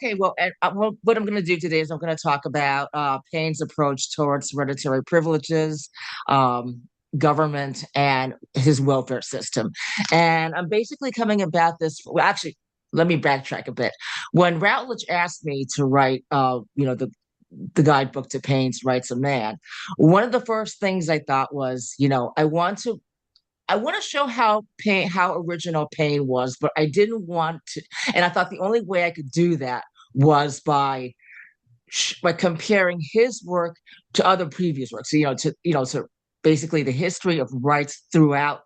Okay, well, what I'm going to do today is I'm going to talk about Paine's approach towards hereditary privileges, um, government, and his welfare system. And I'm basically coming about this. Well, actually, let me backtrack a bit. When Routledge asked me to write, the guidebook to Paine's Rights of Man, one of the first things I thought was, I want to show how original Paine was, but I didn't want to, and I thought the only way I could do that was by comparing his work to other previous works. So basically the history of rights throughout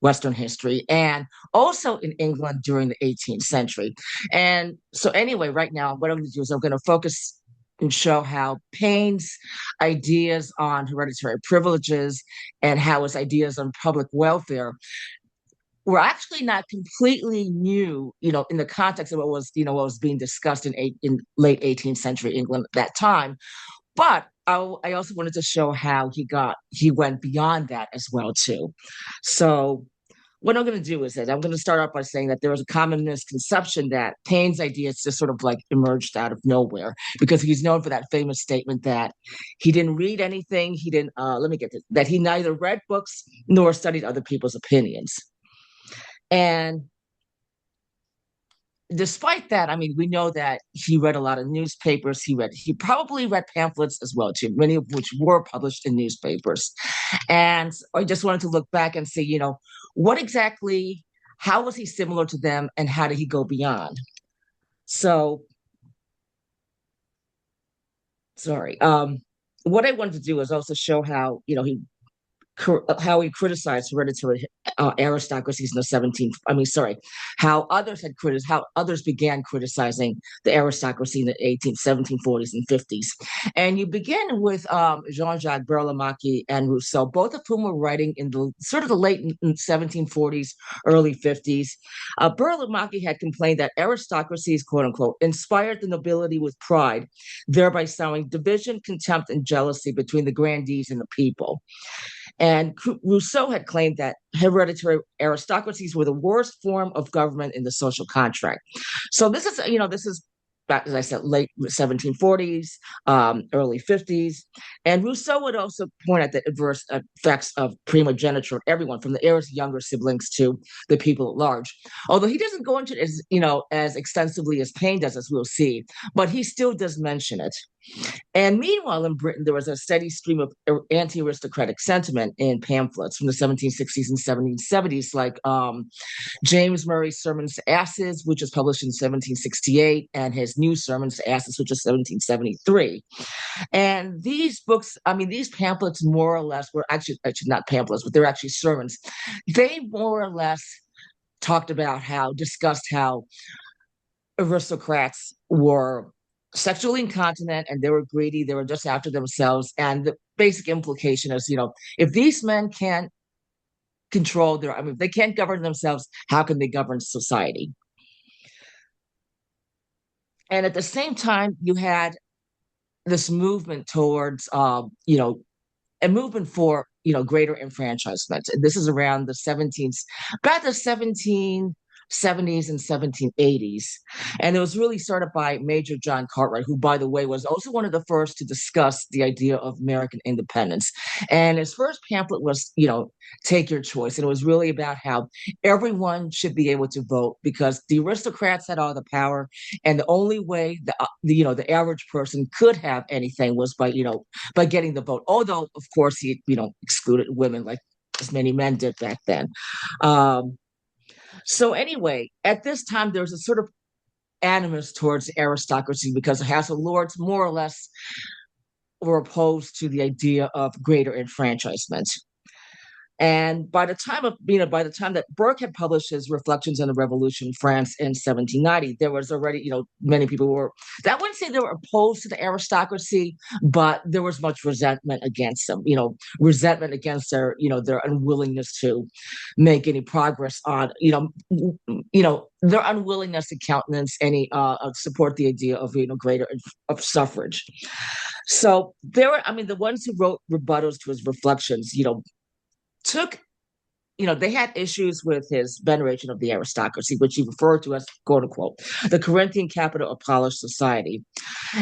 Western history and also in England during the 18th century. And so anyway, right now, what I'm going to do is I'm going to focus and show how Paine's ideas on hereditary privileges and how his ideas on public welfare were actually not completely new, in the context of what was being discussed in late 18th century England at that time. But I also wanted to show how he went beyond that as well too. So what I'm going to do is that I'm going to start off by saying that there was a common misconception that Paine's ideas just sort of like emerged out of nowhere because he's known for that famous statement that he didn't read anything. He didn't, let me get this, that he neither read books nor studied other people's opinions. And despite that, I mean, we know that he read a lot of newspapers. He probably read pamphlets as well, too, many of which were published in newspapers. And I just wanted to look back and see, what exactly, how was he similar to them and how did he go beyond? So, sorry. What I wanted to do is also show how, how he criticized hereditary aristocracies in the 17th. I mean, sorry, how others began criticizing the aristocracy in the 18th, 1740s and 50s. And you begin with Jean-Jacques Burlamaqui and Rousseau, both of whom were writing in the sort of the late 1740s, early 50s. Burlamaqui had complained that aristocracies, quote unquote, inspired the nobility with pride, thereby sowing division, contempt, and jealousy between the grandees and the people. And Rousseau had claimed that hereditary aristocracies were the worst form of government in the social contract. So this is, as I said, late 1740s, early 50s. And Rousseau would also point out the adverse effects of primogeniture, everyone from the heir's younger siblings to the people at large. Although he doesn't go into it as extensively as Paine does, as we'll see, but he still does mention it. And meanwhile, in Britain, there was a steady stream of anti aristocratic sentiment in pamphlets from the 1760s and 1770s, like James Murray's Sermons to Asses, which was published in 1768, and his New Sermons to Asses, which is 1773. And these books, I mean, these pamphlets more or less were actually not pamphlets, but they're actually sermons. They more or less discussed how aristocrats were sexually incontinent and they were greedy, they were just after themselves. And the basic implication is, if these men can't if they can't govern themselves, how can they govern society? And at the same time, you had this movement towards, a movement for, greater enfranchisement. This is around about the 1770s and 1780s. And it was really started by Major John Cartwright, who, by the way, was also one of the first to discuss the idea of American independence. And his first pamphlet was, Take Your Choice. And it was really about how everyone should be able to vote because the aristocrats had all the power. And the only way the average person could have anything was by getting the vote. Although, of course, he, excluded women like as many men did back then. So anyway, at this time, there's a sort of animus towards aristocracy because the House of Lords more or less were opposed to the idea of greater enfranchisement. And by the time that Burke had published his Reflections on the Revolution in France in 1790, there was already, many people I wouldn't say they were opposed to the aristocracy, but there was much resentment against them, resentment against their unwillingness to make any progress on, their unwillingness to countenance any, support the idea of, greater of suffrage. So the ones who wrote rebuttals to his reflections, took they had issues with his veneration of the aristocracy, which he referred to as, quote unquote, the Corinthian capital of polished society.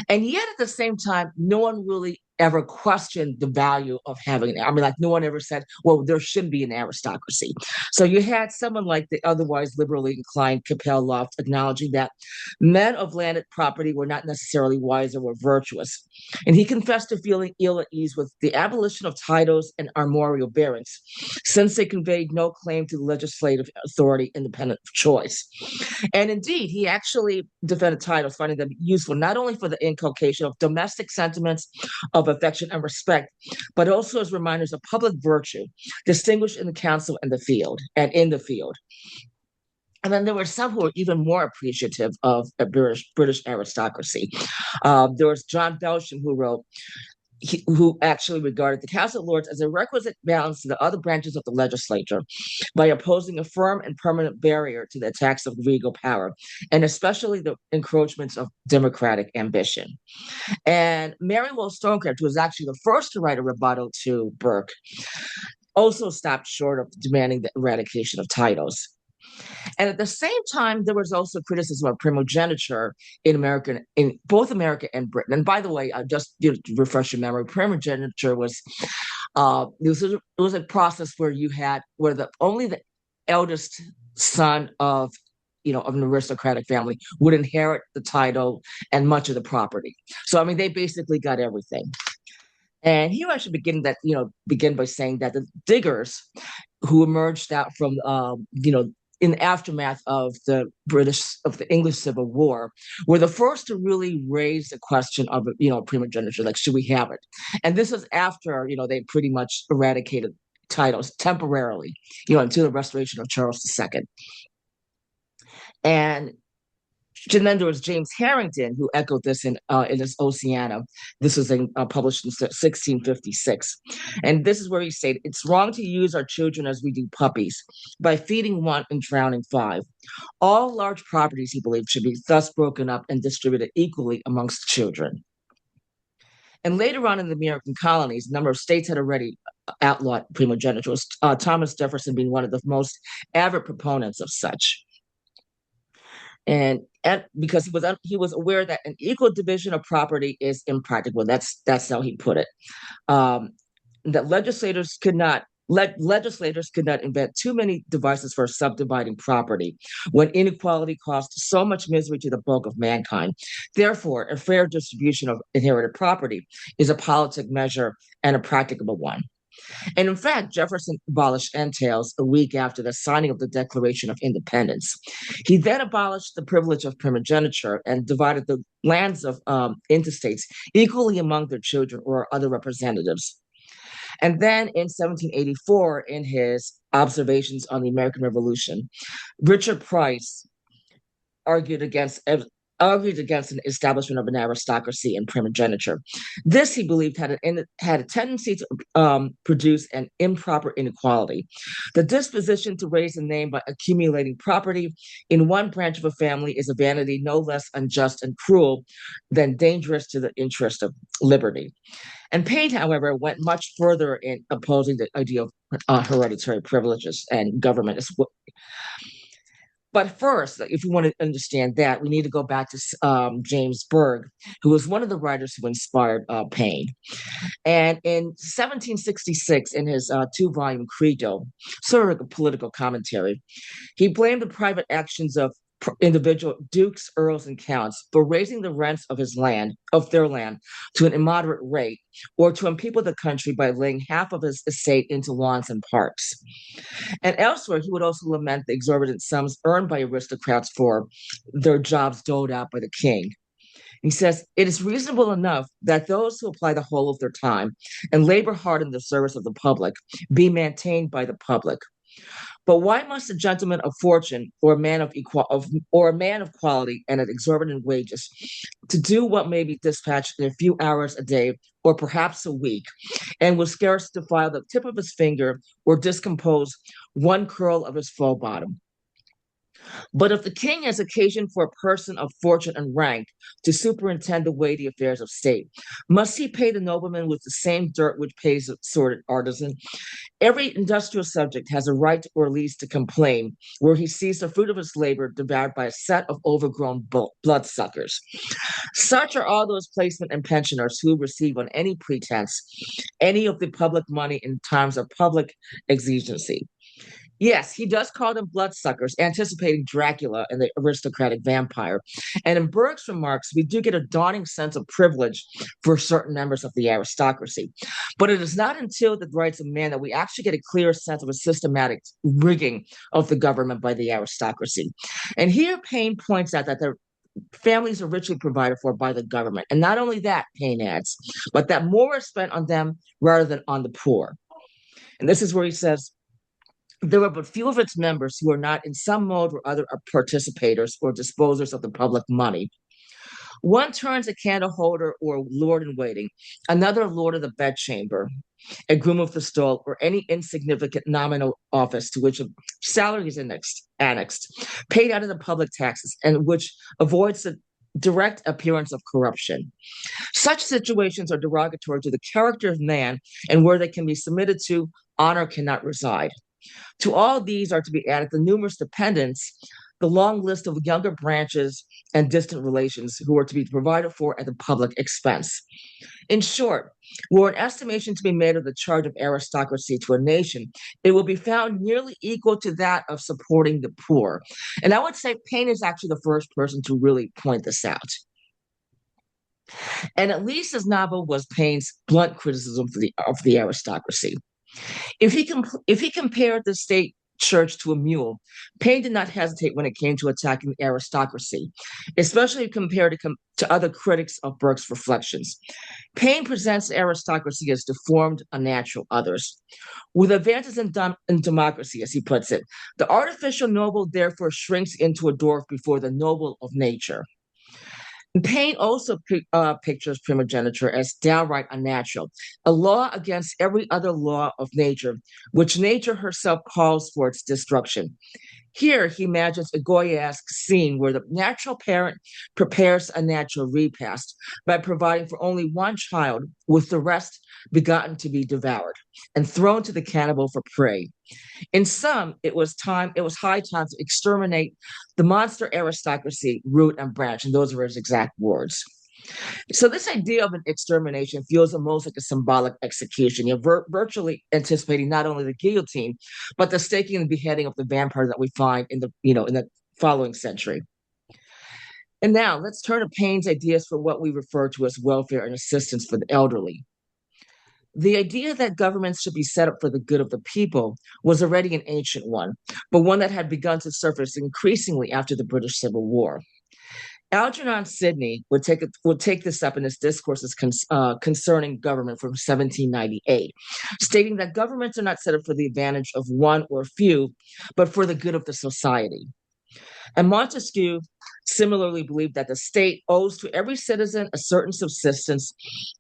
And yet at the same time, no one really ever questioned the value of having it. I mean, like no one ever said, well, there should be an aristocracy. So you had someone like the otherwise liberally inclined Capel Loft acknowledging that men of landed property were not necessarily wise or virtuous. And he confessed to feeling ill at ease with the abolition of titles and armorial bearings, since they conveyed no claim to legislative authority independent of choice. And indeed, he actually defended titles, finding them useful not only for the inculcation of domestic sentiments of affection and respect, but also as reminders of public virtue, distinguished in the council and the field and in the field. And then there were some who were even more appreciative of a British aristocracy. There was John Belsham, who actually regarded the House of Lords as a requisite balance to the other branches of the legislature by opposing a firm and permanent barrier to the attacks of regal power, and especially the encroachments of democratic ambition. And Mary Wollstonecraft, who was actually the first to write a rebuttal to Burke, also stopped short of demanding the eradication of titles. And at the same time, there was also criticism of primogeniture in both America and Britain. And by the way, just to refresh your memory, primogeniture was it was a process where only the eldest son of an aristocratic family would inherit the title and much of the property. So I mean, they basically got everything. And here I should begin by saying that the diggers who emerged out from in the aftermath of the English Civil War, were the first to really raise the question of primogeniture, like should we have it? And this is after they pretty much eradicated titles temporarily, until the restoration of Charles II. And then there was James Harrington, who echoed this in his Oceana. This was published in 1656. And this is where he said, "It's wrong to use our children as we do puppies, by feeding one and drowning five. All large properties," he believed, "should be thus broken up and distributed equally amongst children." And later on in the American colonies, a number of states had already outlawed primogeniture, Thomas Jefferson being one of the most avid proponents of such. And because he was aware that an equal division of property is impractical. That's how he put it. That legislators could not invent too many devices for subdividing property when inequality caused so much misery to the bulk of mankind. Therefore, a fair distribution of inherited property is a politic measure and a practicable one. And in fact, Jefferson abolished entails a week after the signing of the Declaration of Independence. He then abolished the privilege of primogeniture and divided the lands of intestates equally among their children or other representatives. And then in 1784, in his Observations on the American Revolution, Richard Price argued against an establishment of an aristocracy and primogeniture. This, he believed, had a tendency to produce an improper inequality. The disposition to raise a name by accumulating property in one branch of a family is a vanity no less unjust and cruel than dangerous to the interest of liberty. And Paine, however, went much further in opposing the idea of hereditary privileges and government as well. But first, if we want to understand that, we need to go back to James Berg, who was one of the writers who inspired Paine. And in 1766, in his two-volume Credo, sort of a political commentary, he blamed the private actions of individual dukes, earls, and counts for raising the rents of their land to an immoderate rate, or to unpeople the country by laying half of his estate into lawns and parks. And elsewhere, he would also lament the exorbitant sums earned by aristocrats for their jobs doled out by the king. He says, "It is reasonable enough that those who apply the whole of their time and labor hard in the service of the public be maintained by the public. But why must a gentleman of fortune or a man of quality and at exorbitant wages to do what may be dispatched in a few hours a day or perhaps a week, and will scarce defile the tip of his finger or discompose one curl of his faux bottom? But if the king has occasion for a person of fortune and rank to superintend the weighty affairs of state, must he pay the nobleman with the same dirt which pays the sordid artisan? Every industrial subject has a right or least to complain where he sees the fruit of his labor devoured by a set of overgrown bloodsuckers. Such are all those placemen and pensioners who receive on any pretense any of the public money in times of public exigency. Yes, he does call them bloodsuckers, anticipating Dracula and the aristocratic vampire. And in Burke's remarks, we do get a dawning sense of privilege for certain members of the aristocracy. But it is not until the rights of man that we actually get a clear sense of a systematic rigging of the government by the aristocracy. And here Paine points out that their families are richly provided for by the government. And not only that, Paine adds, but that more is spent on them rather than on the poor. And this is where he says, there are but few of its members who are not in some mode or other participators or disposers of the public money. One turns a candle holder or lord in waiting, another lord of the bedchamber, a groom of the stall, or any insignificant nominal office to which a salary is annexed, paid out of the public taxes, and which avoids the direct appearance of corruption. Such situations are derogatory to the character of man, and where they can be submitted to, honor cannot reside. To all these are to be added the numerous dependents, the long list of younger branches and distant relations who are to be provided for at the public expense. In short, were an estimation to be made of the charge of aristocracy to a nation, it will be found nearly equal to that of supporting the poor. And I would say Paine is actually the first person to really point this out. And at least his novel was Paine's blunt criticism of the aristocracy. If he compared the state church to a mule, Paine did not hesitate when it came to attacking the aristocracy, especially compared to other critics of Burke's reflections. Paine presents the aristocracy as deformed, unnatural others. With advances in democracy, as he puts it, the artificial noble therefore shrinks into a dwarf before the noble of nature. Paine also pictures primogeniture as downright unnatural, a law against every other law of nature, which nature herself calls for its destruction. Here, he imagines a Goya-esque scene where the natural parent prepares a natural repast by providing for only one child, with the rest begotten to be devoured and thrown to the cannibal for prey. In sum, it was high time to exterminate the monster aristocracy, root and branch, and those are his exact words. So this idea of an extermination feels almost like a symbolic execution. You're virtually anticipating not only the guillotine, but the staking and beheading of the vampire that we find in the following century. And now let's turn to Paine's ideas for what we refer to as welfare and assistance for the elderly. The idea that governments should be set up for the good of the people was already an ancient one, but one that had begun to surface increasingly after the British Civil War. Algernon Sidney would take this up in his discourses concerning government from 1798, stating that governments are not set up for the advantage of one or few, but for the good of the society. And Montesquieu similarly believed that the state owes to every citizen a certain subsistence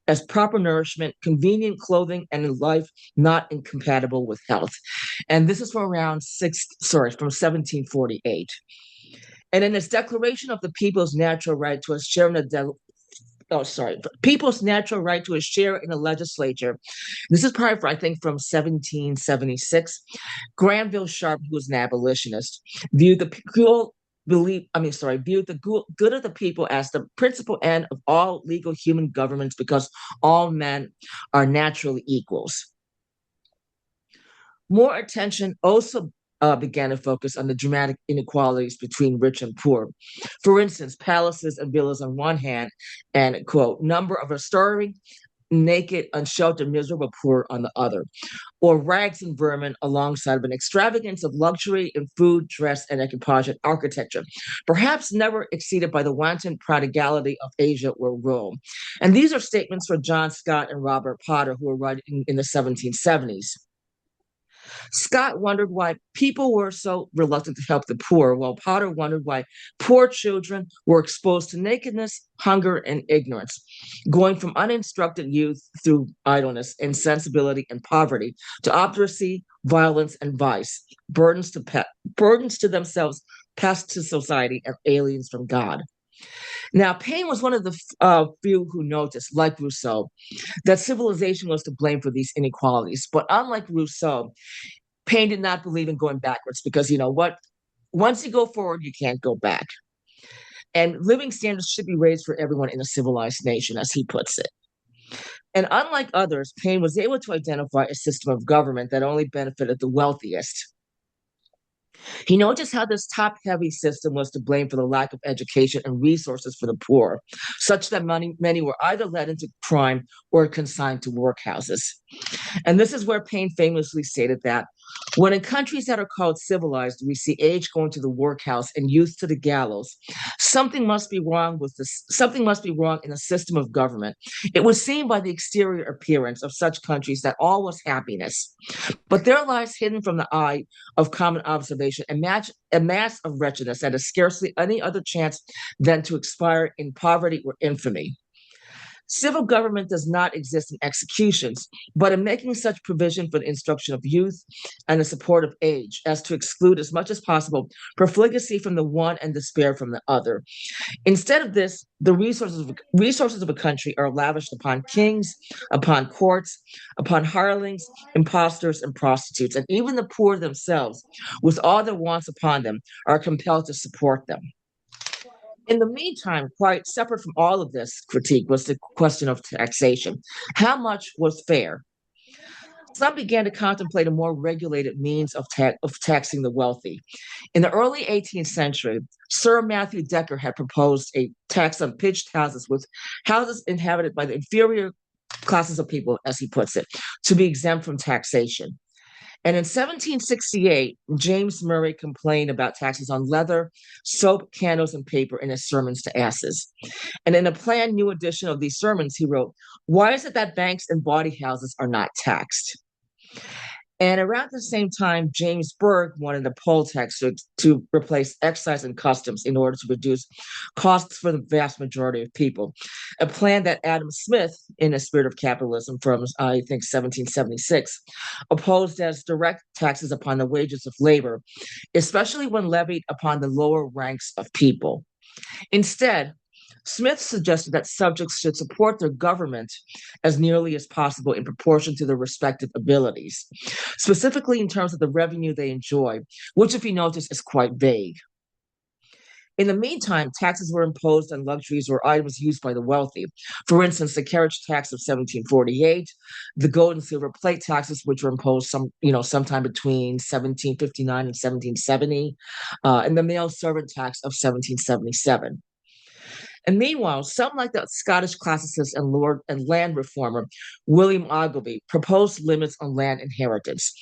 as proper nourishment, convenient clothing, and a life not incompatible with health. And this is from 1748. And in his Declaration of the People's Natural Right to a Share in the People's Natural Right to a Share in the Legislature. This is probably, I think, from 1776. Granville Sharp, who was an abolitionist, viewed the good of the people as the principal end of all legal human governments because all men are naturally equals. More attention also began to focus on the dramatic inequalities between rich and poor. For instance, palaces and villas on one hand, and, quote, number of a starving, naked, unsheltered, miserable poor on the other, or rags and vermin alongside of an extravagance of luxury in food, dress, and equipage and architecture, perhaps never exceeded by the wanton prodigality of Asia or Rome. And these are statements from John Scott and Robert Potter, who were writing in the 1770s. Scott wondered why people were so reluctant to help the poor, while Potter wondered why poor children were exposed to nakedness, hunger, and ignorance, going from uninstructed youth through idleness, insensibility, and poverty to obduracy, violence, and vice, burdens to themselves, pests to society, and aliens from God. Now, Paine was one of the few who noticed, like Rousseau, that civilization was to blame for these inequalities. But unlike Rousseau, Paine did not believe in going backwards because, you know what? Once you go forward, you can't go back. And living standards should be raised for everyone in a civilized nation, as he puts it. And unlike others, Paine was able to identify a system of government that only benefited the wealthiest. He noticed how this top heavy system was to blame for the lack of education and resources for the poor, such that many were either led into crime or consigned to workhouses. And this is where Paine famously stated that when in countries that are called civilized, we see age going to the workhouse and youth to the gallows, something must be wrong in the system of government. It was seen by the exterior appearance of such countries that all was happiness. But there lies hidden from the eye of common observation a mass of wretchedness that has scarcely any other chance than to expire in poverty or infamy. Civil government does not exist in executions, but in making such provision for the instruction of youth and the support of age as to exclude as much as possible profligacy from the one and despair from the other. Instead of this, the resources of a country are lavished upon kings, upon courts, upon hirelings, impostors, and prostitutes, and even the poor themselves, with all their wants upon them, are compelled to support them. In the meantime, quite separate from all of this critique was the question of taxation. How much was fair? Some began to contemplate a more regulated means of taxing the wealthy. In the early 18th century, Sir Matthew Decker had proposed a tax on pitched houses, with houses inhabited by the inferior classes of people, as he puts it, to be exempt from taxation. And in 1768, James Murray complained about taxes on leather, soap, candles, and paper in his sermons to asses. And in a planned new edition of these sermons, he wrote, "Why is it that banks and bawdy houses are not taxed?" And around the same time, James Berg wanted a poll tax to replace excise and customs in order to reduce costs for the vast majority of people. A plan that Adam Smith, in A Spirit of Capitalism from, I think, 1776, opposed as direct taxes upon the wages of labor, especially when levied upon the lower ranks of people. Instead, Smith suggested that subjects should support their government as nearly as possible in proportion to their respective abilities, specifically in terms of the revenue they enjoy, which, if you notice, is quite vague. In the meantime, taxes were imposed on luxuries or items used by the wealthy. For instance, the carriage tax of 1748, the gold and silver plate taxes, which were imposed sometime between 1759 and 1770, and the male servant tax of 1777. And meanwhile, some like the Scottish classicist and Lord and land reformer William Ogilvy proposed limits on land inheritance.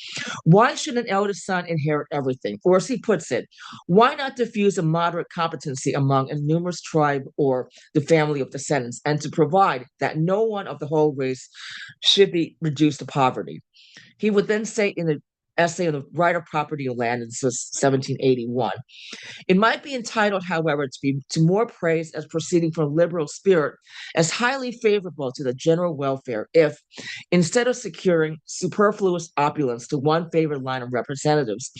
Why should an eldest son inherit everything? Or as he puts it, why not diffuse a moderate competency among a numerous tribe or the family of descendants, and to provide that no one of the whole race should be reduced to poverty? He would then say in the essay on the right of property of land, and this was 1781. It might be entitled, however, to more praise as proceeding from a liberal spirit, as highly favorable to the general welfare, if, instead of securing superfluous opulence to one favored line of representatives,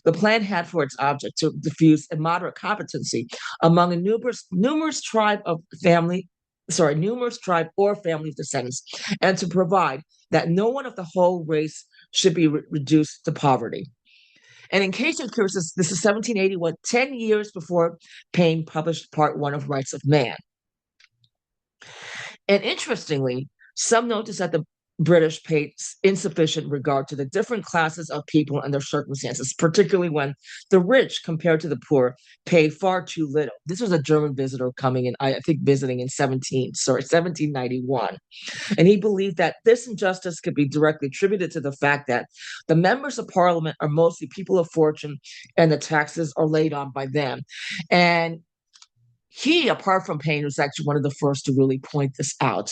the plan had for its object to diffuse a moderate competency among a numerous tribe or family of descendants, and to provide that no one of the whole race should be reduced to poverty. And in case you're curious, this is 1781, 10 years before Paine published Part 1 of Rights of Man. And interestingly, some notice that the British paid insufficient regard to the different classes of people and their circumstances, particularly when the rich, compared to the poor, paid far too little. This was a German visitor coming in, I think visiting in 1791. And he believed that this injustice could be directly attributed to the fact that the members of parliament are mostly people of fortune and the taxes are laid on by them. And he, apart from Paine, was actually one of the first to really point this out.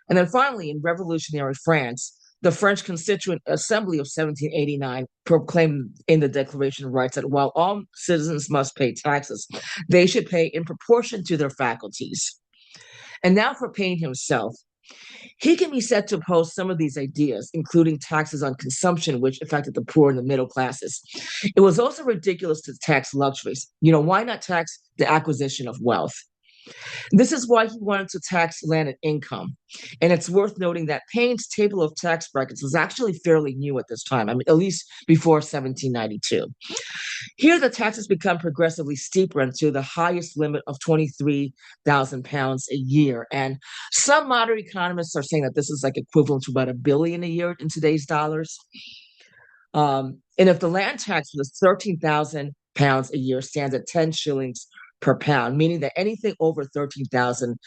And then finally, in revolutionary France, the French Constituent Assembly of 1789 proclaimed in the Declaration of Rights that while all citizens must pay taxes, they should pay in proportion to their faculties. And now for Paine himself. He can be said to oppose some of these ideas, including taxes on consumption, which affected the poor and the middle classes. It was also ridiculous to tax luxuries. Why not tax the acquisition of wealth? This is why he wanted to tax land and income. And it's worth noting that Paine's table of tax brackets was actually fairly new at this time, at least before 1792. Here, the taxes become progressively steeper until the highest limit of £23,000 a year. And some moderate economists are saying that this is like equivalent to about $1 billion a year in today's dollars. And if the land tax was £13,000 a year, stands at 10 shillings per pound, meaning that anything over 13,000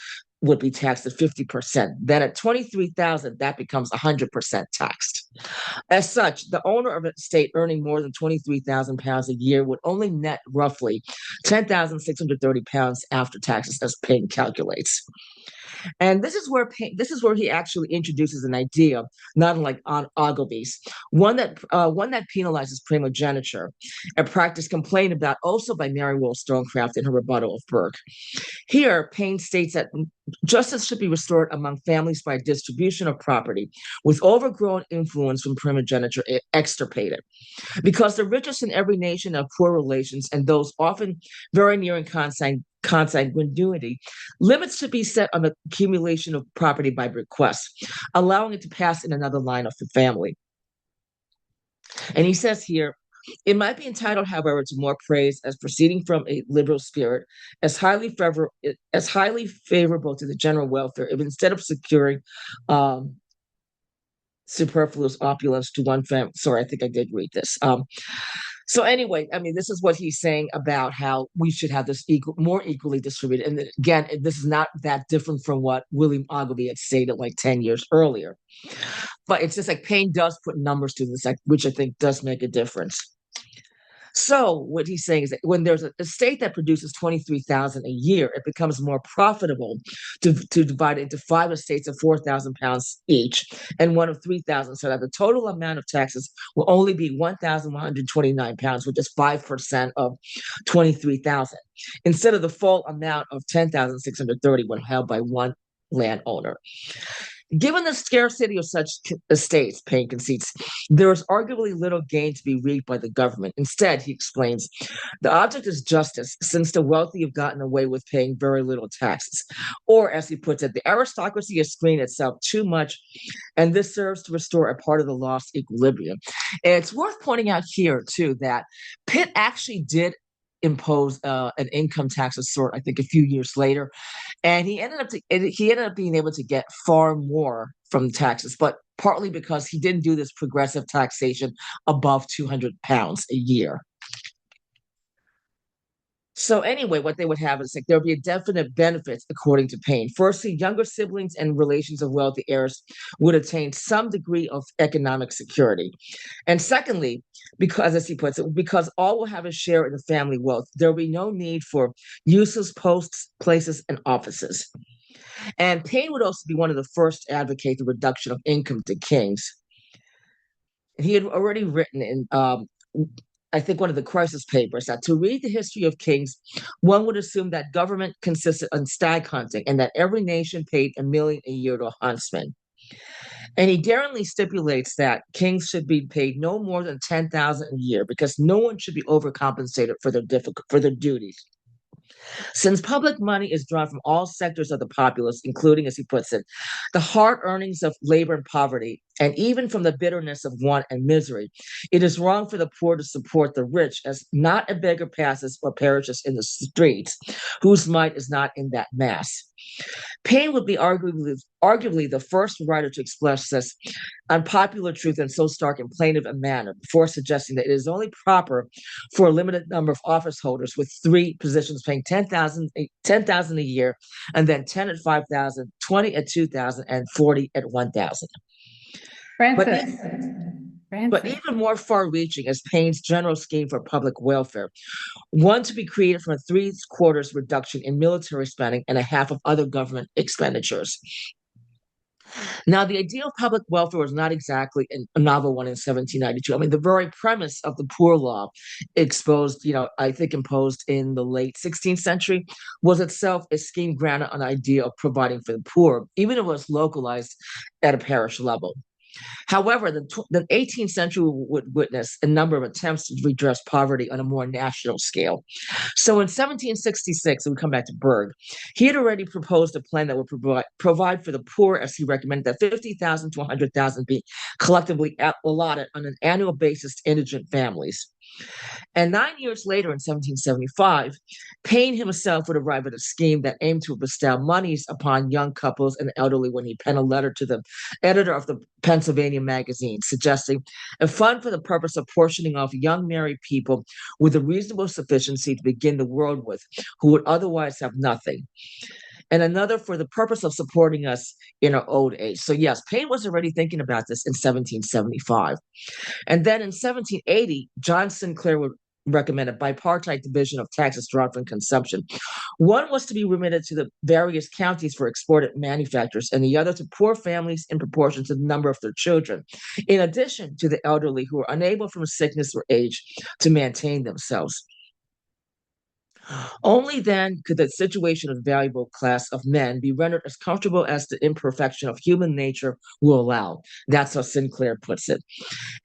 would be taxed at 50%. Then at 23,000, that becomes 100% taxed. As such, the owner of an estate earning more than £23,000 a year would only net roughly £10,630 after taxes, as Paine calculates. And this is where he actually introduces an idea, not unlike Ogilvy's, one that penalizes primogeniture, a practice complained about also by Mary Wollstonecraft in her rebuttal of Burke. Here, Paine states that justice should be restored among families by distribution of property, with overgrown influence from primogeniture extirpated. Because the richest in every nation have poor relations, and those often very near in consanguinity, limits should be set on the accumulation of property by bequest, allowing it to pass in another line of the family. And he says here, it might be entitled, however, to more praise as proceeding from a liberal spirit, as highly favorable to the general welfare, if instead of securing superfluous opulence to one family. Sorry, I think I did read this. So anyway, this is what he's saying about how we should have this more equally distributed. And again, this is not that different from what William Ogilvy had stated like 10 years earlier. But it's just like Paine does put numbers to this, which I think does make a difference. So what he's saying is that when there's a estate that produces 23,000 a year, it becomes more profitable to divide it into 5 estates of £4,000 each and one of 3,000, so that the total amount of taxes will only be £1,129, which is 5% of 23,000, instead of the full amount of 10,630 when held by one landowner. Given the scarcity of such estates, Paine concedes, there is arguably little gain to be reaped by the government. Instead, he explains, the object is justice, since the wealthy have gotten away with paying very little taxes. Or, as he puts it, the aristocracy has screened itself too much, and this serves to restore a part of the lost equilibrium. And it's worth pointing out here, too, that Pitt actually did impose an income tax of sort, I think, a few years later, and he ended up being able to get far more from taxes, but partly because he didn't do this progressive taxation above £200 a year. So anyway, what they would have is there would be a definite benefit, according to Paine. Firstly, younger siblings and relations of wealthy heirs would attain some degree of economic security. And secondly, because, as he puts it, because all will have a share in the family wealth, there will be no need for useless posts, places, and offices. And Paine would also be one of the first to advocate the reduction of income to kings. He had already written in I think one of the crisis papers, that to read the history of kings, one would assume that government consisted on stag hunting and that every nation paid $1 million a year to a huntsman. And he daringly stipulates that kings should be paid no more than $10,000 a year because no one should be overcompensated for their duties. Since public money is drawn from all sectors of the populace, including, as he puts it, the hard earnings of labor and poverty, and even from the bitterness of want and misery, it is wrong for the poor to support the rich, as not a beggar passes or perishes in the streets, whose might is not in that mass. Paine would be arguably the first writer to express this unpopular truth in so stark and plaintive a manner, before suggesting that it is only proper for a limited number of office holders with 3 positions paying $10,000 a year, and then 10 at $5,000, 20 at $2,000, and 40 at $1,000. But even more far-reaching is Paine's general scheme for public welfare, one to be created from a 3/4 reduction in military spending and a half of other government expenditures. Now, the idea of public welfare was not exactly a novel one in 1792. I mean, the very premise of the Poor Law, exposed, I think imposed in the late 16th century, was itself a scheme grounded on the idea of providing for the poor, even if it was localized at a parish level. However, the 18th century would witness a number of attempts to redress poverty on a more national scale. So in 1766, and we come back to Berg, he had already proposed a plan that would provide for the poor, as he recommended, that 50,000 to 100,000 be collectively allotted on an annual basis to indigent families. And 9 years later, in 1775, Paine himself would arrive at a scheme that aimed to bestow monies upon young couples and elderly when he penned a letter to the editor of the Pennsylvania magazine, suggesting a fund for the purpose of portioning off young married people with a reasonable sufficiency to begin the world with, who would otherwise have nothing, and another for the purpose of supporting us in our old age. So yes, Paine was already thinking about this in 1775. And then in 1780, John Sinclair would recommend a bipartite division of taxes derived from consumption. One was to be remitted to the various counties for exported manufactures, and the other to poor families in proportion to the number of their children, in addition to the elderly who were unable from sickness or age to maintain themselves. Only then could the situation of the valuable class of men be rendered as comfortable as the imperfection of human nature will allow. That's how Sinclair puts it.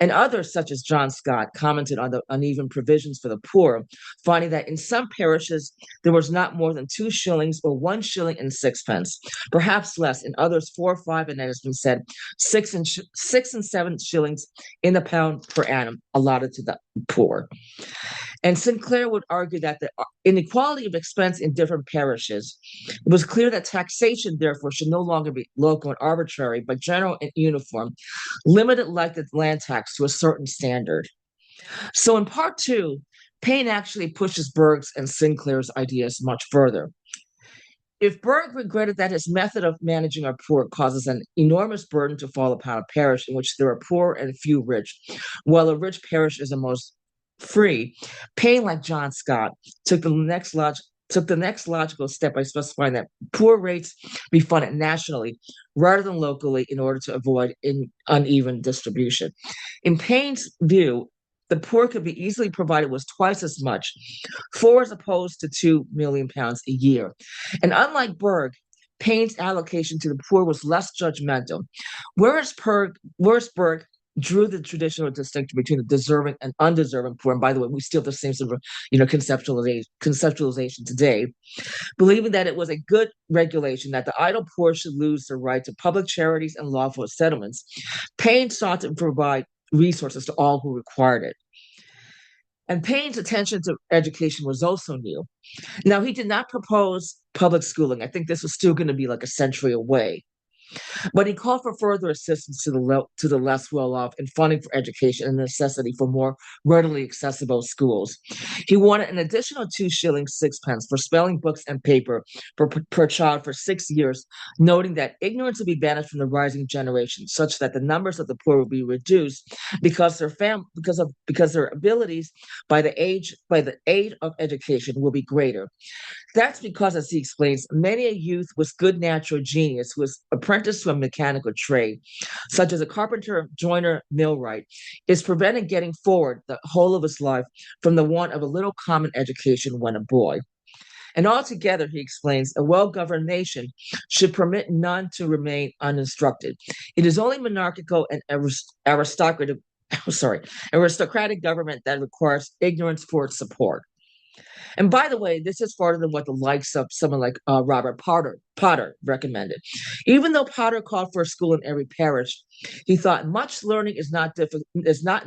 And others, such as John Scott, commented on the uneven provisions for the poor, finding that in some parishes there was not more than 2 shillings or 1 shilling and 6 pence, perhaps less, in others 4 or 5, and it has been said 6 and 7 shillings in the pound per annum allotted to the poor. And Sinclair would argue that the inequality of expense in different parishes, it was clear that taxation, therefore, should no longer be local and arbitrary, but general and uniform, limited like the land tax to a certain standard. So in part two, Paine actually pushes Berg's and Sinclair's ideas much further. If Berg regretted that his method of managing our poor causes an enormous burden to fall upon a parish in which there are poor and few rich, while a rich parish is the most free, Paine, like John Scott, took the next logical step by specifying that poor rates be funded nationally rather than locally in order to avoid uneven distribution. In Paine's view, the poor could be easily provided with twice as much, 4 as opposed to £2 million a year. And unlike Berg, Paine's allocation to the poor was less judgmental, whereas Berg drew the traditional distinction between the deserving and undeserving poor. And by the way, we still have the same sort of conceptualization today, believing that it was a good regulation that the idle poor should lose their right to public charities and lawful settlements. Paine sought to provide resources to all who required it. And Paine's attention to education was also new. Now, he did not propose public schooling. I think this was still going to be like a century away. But he called for further assistance to the less well-off in funding for education and the necessity for more readily accessible schools. He wanted an additional 2 shillings 6 pence for spelling books and paper per child for 6 years, noting that ignorance would be banished from the rising generation, such that the numbers of the poor would be reduced because their abilities by the aid of education will be greater. That's because, as he explains, many a youth with good natural genius who is apprenticed to a mechanical trade, such as a carpenter, joiner, millwright, is prevented getting forward the whole of his life from the want of a little common education when a boy. And altogether, he explains, a well-governed nation should permit none to remain uninstructed. It is only monarchical and aristocratic government that requires ignorance for its support. And by the way, this is farther than what the likes of someone like Robert Potter recommended. Even though Potter called for a school in every parish, he thought much learning is not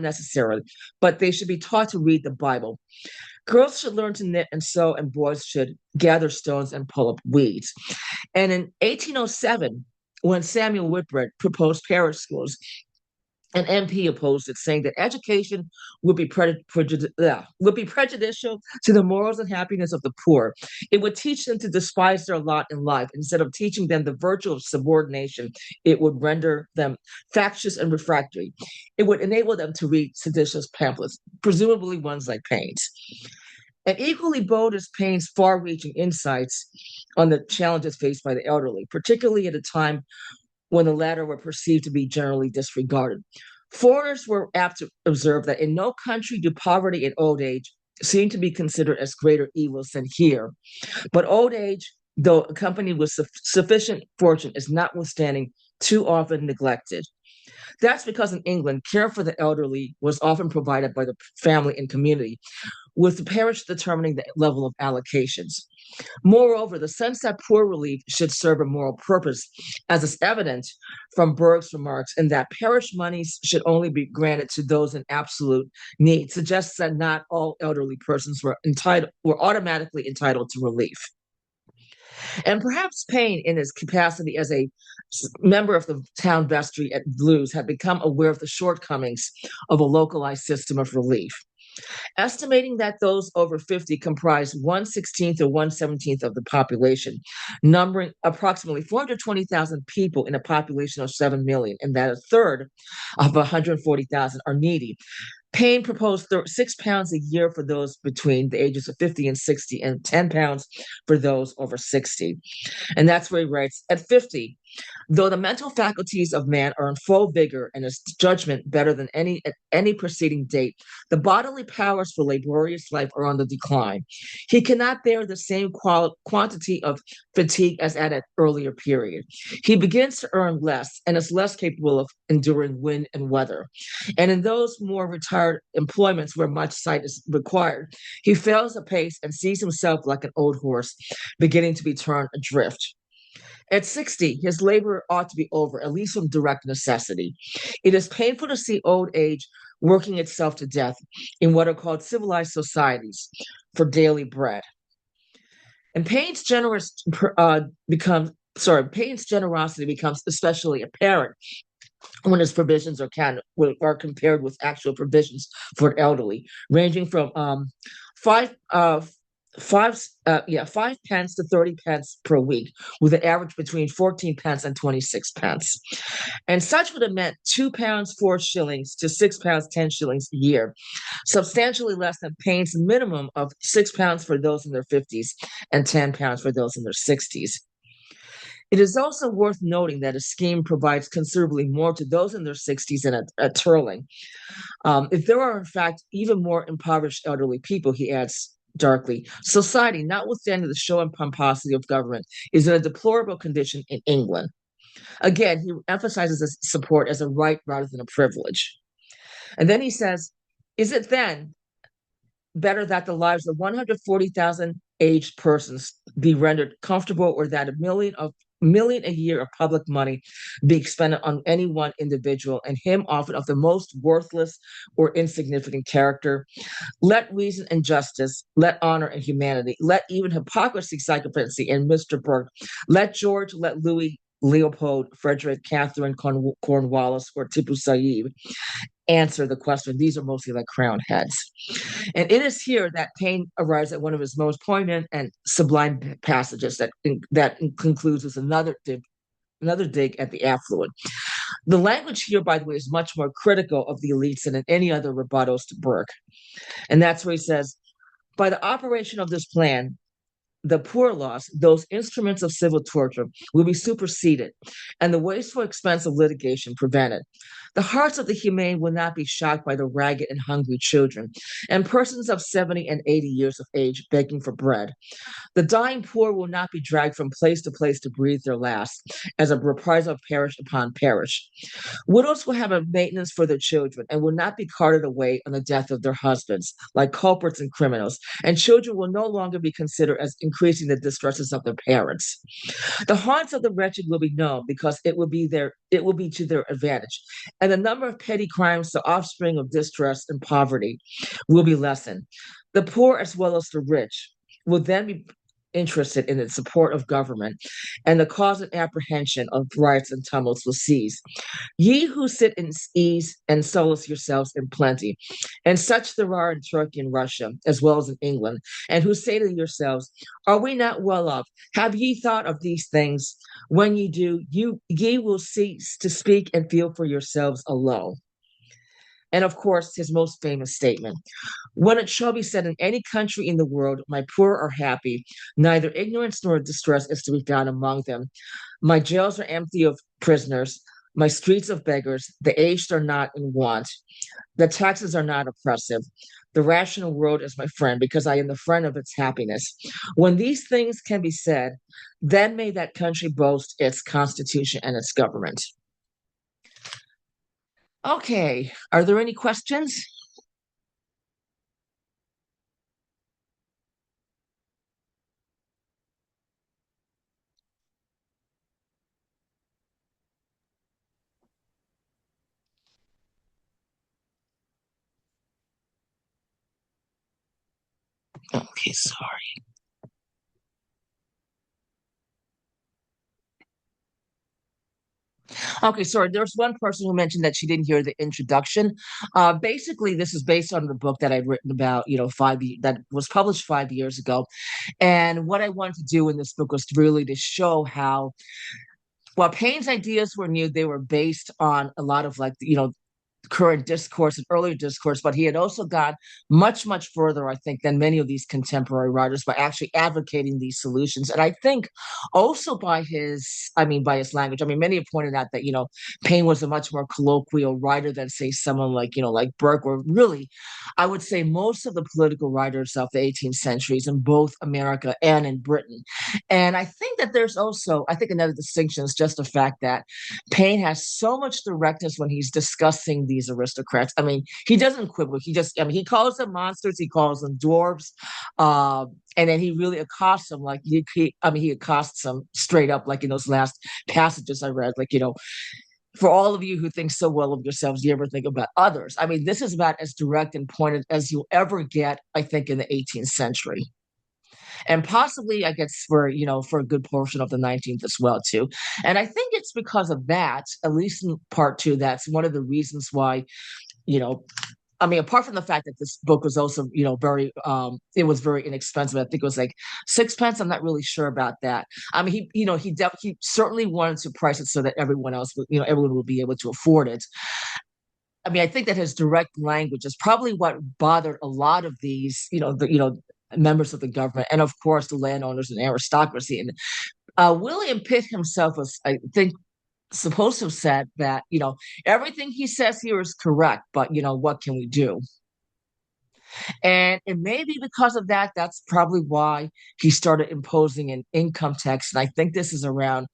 necessary, but they should be taught to read the Bible. Girls should learn to knit and sew, and boys should gather stones and pull up weeds. And in 1807, when Samuel Whitbread proposed parish schools, an MP opposed it, saying that education would be prejudicial to the morals and happiness of the poor. It would teach them to despise their lot in life. Instead of teaching them the virtue of subordination, it would render them factious and refractory. It would enable them to read seditious pamphlets, presumably ones like Paine's. And equally bold as Paine's far-reaching insights on the challenges faced by the elderly, particularly at a time when the latter were perceived to be generally disregarded. Foreigners were apt to observe that in no country do poverty and old age seem to be considered as greater evils than here. But old age, though accompanied with sufficient fortune, is notwithstanding too often neglected. That's because in England, care for the elderly was often provided by the family and community, with the parish determining the level of allocations. Moreover, the sense that poor relief should serve a moral purpose, as is evident from Berg's remarks, and that parish monies should only be granted to those in absolute need, suggests that not all elderly persons were automatically entitled to relief. And perhaps Paine, in his capacity as a member of the town vestry at Lewes, had become aware of the shortcomings of a localized system of relief. Estimating that those over 50 comprise 1/16 or 1/17 of the population, numbering approximately 420,000 people in a population of 7 million, and that a third of 140,000 are needy. Paine proposed £6 a year for those between the ages of 50 and 60, and £10 for those over 60. And that's where he writes, at 50, though the mental faculties of man are in full vigor and his judgment better than at any preceding date, the bodily powers for laborious life are on the decline. He cannot bear the same quantity of fatigue as at an earlier period. He begins to earn less and is less capable of enduring wind and weather. And in those more retired employments where much sight is required, he fails apace and sees himself like an old horse beginning to be turned adrift. At 60, his labor ought to be over, at least from direct necessity. It is painful to see old age working itself to death in what are called civilized societies for daily bread. And Paine's Paine's generosity becomes especially apparent when his provisions are compared with actual provisions for elderly, ranging from five 5 pence to 30 pence per week, with an average between 14 pence and 26 pence. And such would have meant £2 4 shillings to £6 10 shillings a year, substantially less than Paine's minimum of £6 for those in their 50s and £10 for those in their 60s. It is also worth noting that his scheme provides considerably more to those in their 60s than at Turling. If there are, in fact, even more impoverished elderly people, he adds darkly, society, notwithstanding the show and pomposity of government, is in a deplorable condition in England. Again, he emphasizes his support as a right rather than a privilege. And then he says, is it then better that the lives of 140,000 aged persons be rendered comfortable, or that a million a year of public money be expended on any one individual, and him often of the most worthless or insignificant character? Let reason and justice, let honor and humanity, let even hypocrisy, sycophancy, and Mr. Burke, let George, let Louis, Leopold, Frederick, Catherine, Cornwallis, or Tipu Saib answer the question. These are mostly like crowned heads. And it is here that Paine arrives at one of his most poignant and sublime passages that concludes with another dig at the affluent. The language here, by the way, is much more critical of the elites than in any other rebuttals to Burke. And that's where he says, by the operation of this plan, the poor laws, those instruments of civil torture, will be superseded, and the wasteful expense of litigation prevented. The hearts of the humane will not be shocked by the ragged and hungry children, and persons of 70 and 80 years of age begging for bread. The dying poor will not be dragged from place to place to breathe their last, as a reprisal of parish upon parish. Widows will have a maintenance for their children, and will not be carted away on the death of their husbands, like culprits and criminals, and children will no longer be considered as increasing the distresses of their parents. The haunts of the wretched will be known, because it will be to their advantage, and the number of petty crimes, the offspring of distress and poverty, will be lessened. The poor, as well as the rich, will then be interested in the support of government, and the cause and apprehension of riots and tumults will cease. Ye who sit in ease and solace yourselves in plenty, and such there are in Turkey and Russia, as well as in England, and who say to yourselves, are we not well off? Have ye thought of these things? When ye do, ye will cease to speak and feel for yourselves alone. And of course, his most famous statement: when it shall be said in any country in the world, my poor are happy, neither ignorance nor distress is to be found among them. My jails are empty of prisoners, my streets of beggars, the aged are not in want, the taxes are not oppressive. The rational world is my friend because I am the friend of its happiness. When these things can be said, then may that country boast its constitution and its government. Okay, are there any questions? Okay, sorry. Okay, sorry. There's one person who mentioned that she didn't hear the introduction. Basically, this is based on the book that I'd written about, that was published 5 years ago. And what I wanted to do in this book was really to show how, while Paine's ideas were new, they were based on a lot of current discourse and earlier discourse, but he had also gone much, much further, I think, than many of these contemporary writers by actually advocating these solutions. And I think also by his language. I mean, many have pointed out that, Paine was a much more colloquial writer than, say, someone like Burke, or really, I would say most of the political writers of the 18th centuries in both America and in Britain. And I think that there's also, I think another distinction is just the fact that Paine has so much directness when he's discussing these aristocrats. I mean, he doesn't quibble. He calls them monsters. He calls them dwarves. And then he really accosts them he accosts them straight up, like in those last passages I read, for all of you who think so well of yourselves, you ever think about others? I mean, this is about as direct and pointed as you'll ever get, I think, in the 18th century, and possibly I guess for a good portion of the 19th as well too. And I think it's because of that, at least in part two, that's one of the reasons why, you know I mean, apart from the fact that this book was also, very, it was very inexpensive. I think it was like sixpence. I'm not really sure about that. I mean, he certainly wanted to price it so that everyone would be able to afford it. I mean, I think that his direct language is probably what bothered a lot of these, members of the government, and of course the landowners and aristocracy. And William Pitt himself was, I think, supposed to have said that, everything he says here is correct, but what can we do? And it may be because of that. That's probably why he started imposing an income tax. And I think this is around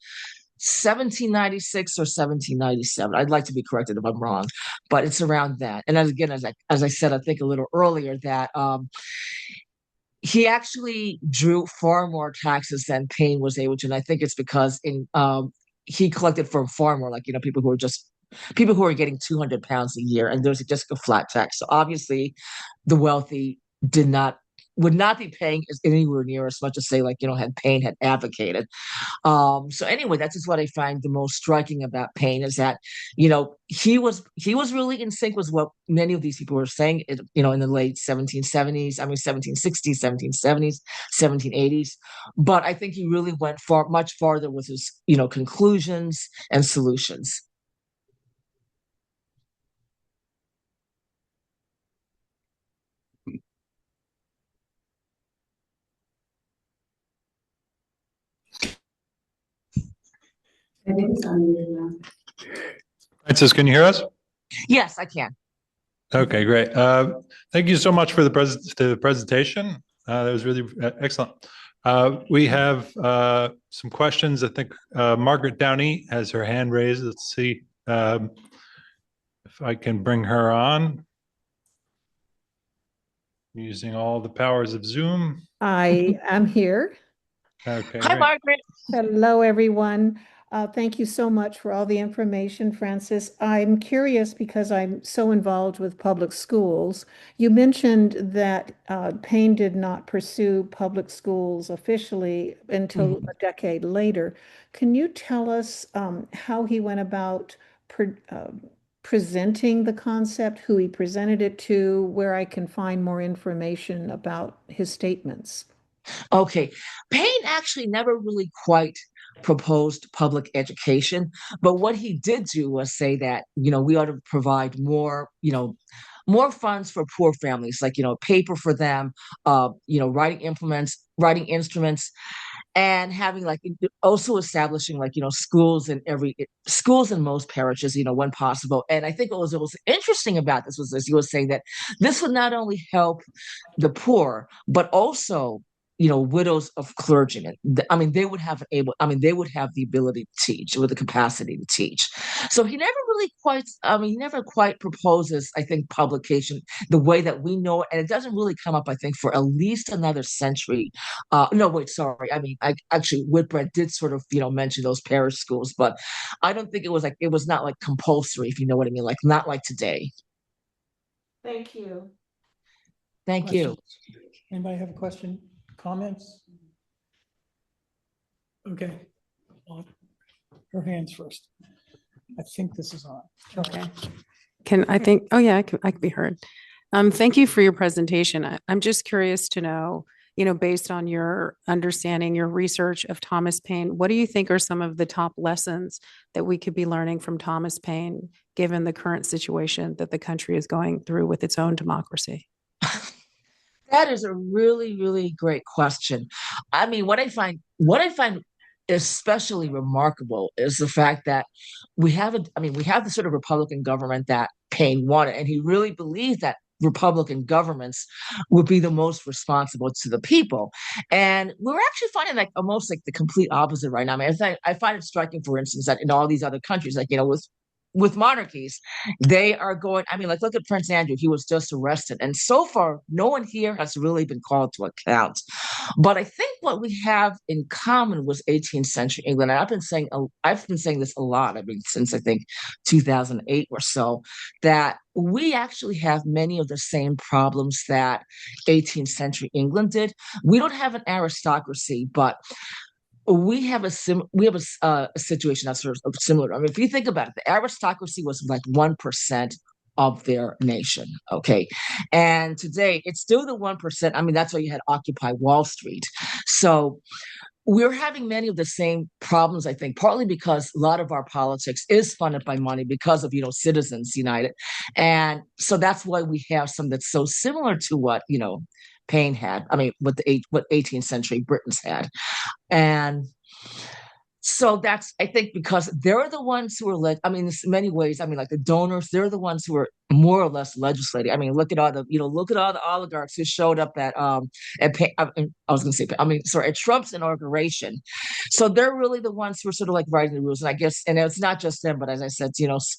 1796 or 1797. I'd like to be corrected if I'm wrong, but it's around that. And as I said, I think a little earlier, that he actually drew far more taxes than Paine was able to. And I think it's because he collected from far more, people who are getting 200 pounds a year, and there's just a flat tax. So obviously, the wealthy did not would not be paying anywhere near as much as, say, had Paine had advocated. So anyway, that's just what I find the most striking about Paine, is that, he was really in sync with what many of these people were saying, in the late 1770s, 1760s, 1770s, 1780s. But I think he really went much farther with his, conclusions and solutions. I think it's unmuted now. Francis, can you hear us? Yes, I can. Okay, great. Thank you so much for the presentation. That was really excellent. We have some questions. I think Margaret Downey has her hand raised. Let's see if I can bring her on using all the powers of Zoom. I am here. Okay. Hi, great. Margaret. Hello, everyone. Thank you so much for all the information, Francis. I'm curious because I'm so involved with public schools. You mentioned that Paine did not pursue public schools officially until a decade later. Can you tell us how he went about presenting the concept, who he presented it to, where I can find more information about his statements? Okay. Paine actually never really quite proposed public education. But what he did do was say that, we ought to provide more, more funds for poor families, like, paper for them, writing instruments, and having like also establishing like schools in most parishes, when possible. And I think what was interesting about this was, as you were saying, that this would not only help the poor but also widows of clergymen. I mean, they would have the ability to teach, with the capacity to teach. So he never quite proposes, I think, publication the way that we know it, and it doesn't really come up, I think, for at least another century. No, wait, sorry. I mean, Whitbread did sort of, mention those parish schools, but I don't think it was not like compulsory, if you know what I mean, like not like today. Thank you. Thank you. Anybody have a question? Comments? Okay. Her hands first. I think this is on. Okay. I can be heard. Thank you for your presentation. I'm just curious to know, based on your understanding, your research of Thomas Paine, what do you think are some of the top lessons that we could be learning from Thomas Paine, given the current situation that the country is going through with its own democracy? That is a really, really great question. I mean, what I find especially remarkable is the fact that we have the sort of Republican government that Paine wanted, and he really believed that Republican governments would be the most responsible to the people. And we're actually finding like almost like the complete opposite right now. I mean, I find it striking, for instance, that in all these other countries, like, with monarchies, they are going, I mean, like, look at Prince Andrew. He was just arrested. And so far, no one here has really been called to account. But I think what we have in common was 18th century England. And I've been saying this a lot, I mean, since I think 2008 or so, that we actually have many of the same problems that 18th century England did. We don't have an aristocracy, but we have a situation that's sort of similar. I mean, if you think about it, the aristocracy was like 1% of their nation, okay? And today, it's still the 1%. I mean, that's why you had Occupy Wall Street. So we're having many of the same problems, I think, partly because a lot of our politics is funded by money because of, Citizens United. And so that's why we have some that's so similar to what, Paine had. I mean, what 18th century Britons had. And so that's, I think, because they're the ones who are in many ways, I mean, like the donors, they're the ones who are more or less legislating. I mean, look at all the oligarchs who showed up at Trump's inauguration. So they're really the ones who are sort of like writing the rules. And I guess, and it's not just them, but as I said,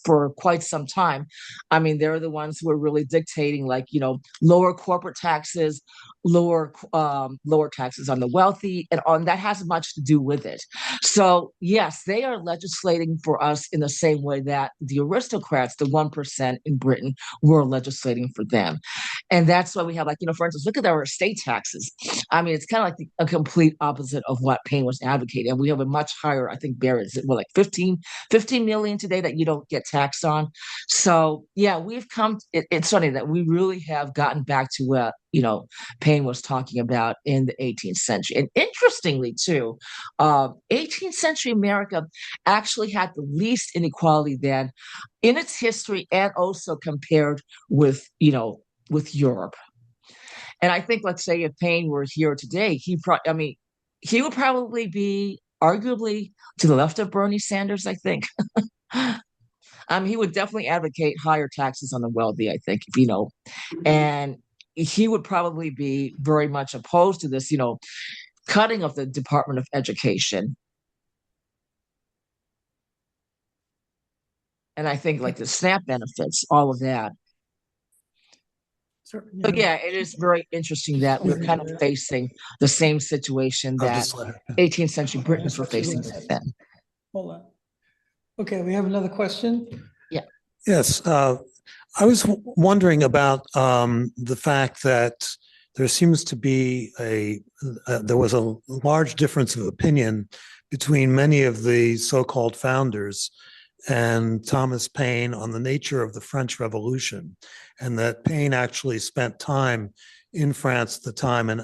for quite some time, I mean, they're the ones who are really dictating, like, lower corporate taxes, lower taxes on the wealthy, and that has much to do with it. So yes, they are legislating for us in the same way that the aristocrats, the 1% in Britain, were legislating for them. And that's why we have, like, for instance, look at our estate taxes. I mean, it's kind of like a complete opposite of what Paine was advocating. And we have a much higher, I think, barrier. Well, like 15 million today that you don't get taxed on. So yeah, it's funny that we really have gotten back to what, Paine was talking about in the 18th century. And interestingly, too, 18th century America actually had the least inequality then in its history, and also compared with, with Europe. And I think, let's say, if Paine were here today, he would probably be arguably to the left of Bernie Sanders, I think. He would definitely advocate higher taxes on the wealthy, I think, and he would probably be very much opposed to this, cutting of the Department of Education. And I think, like, the SNAP benefits, all of that. So yeah, it is very interesting that we're kind of facing the same situation that 18th century Britons were facing then. Hold on. Okay, we have another question. Yeah. Yes. I was wondering about the fact that there seems to be there was a large difference of opinion between many of the so-called founders and Thomas Paine on the nature of the French Revolution, and that Paine actually spent time in France at the time, and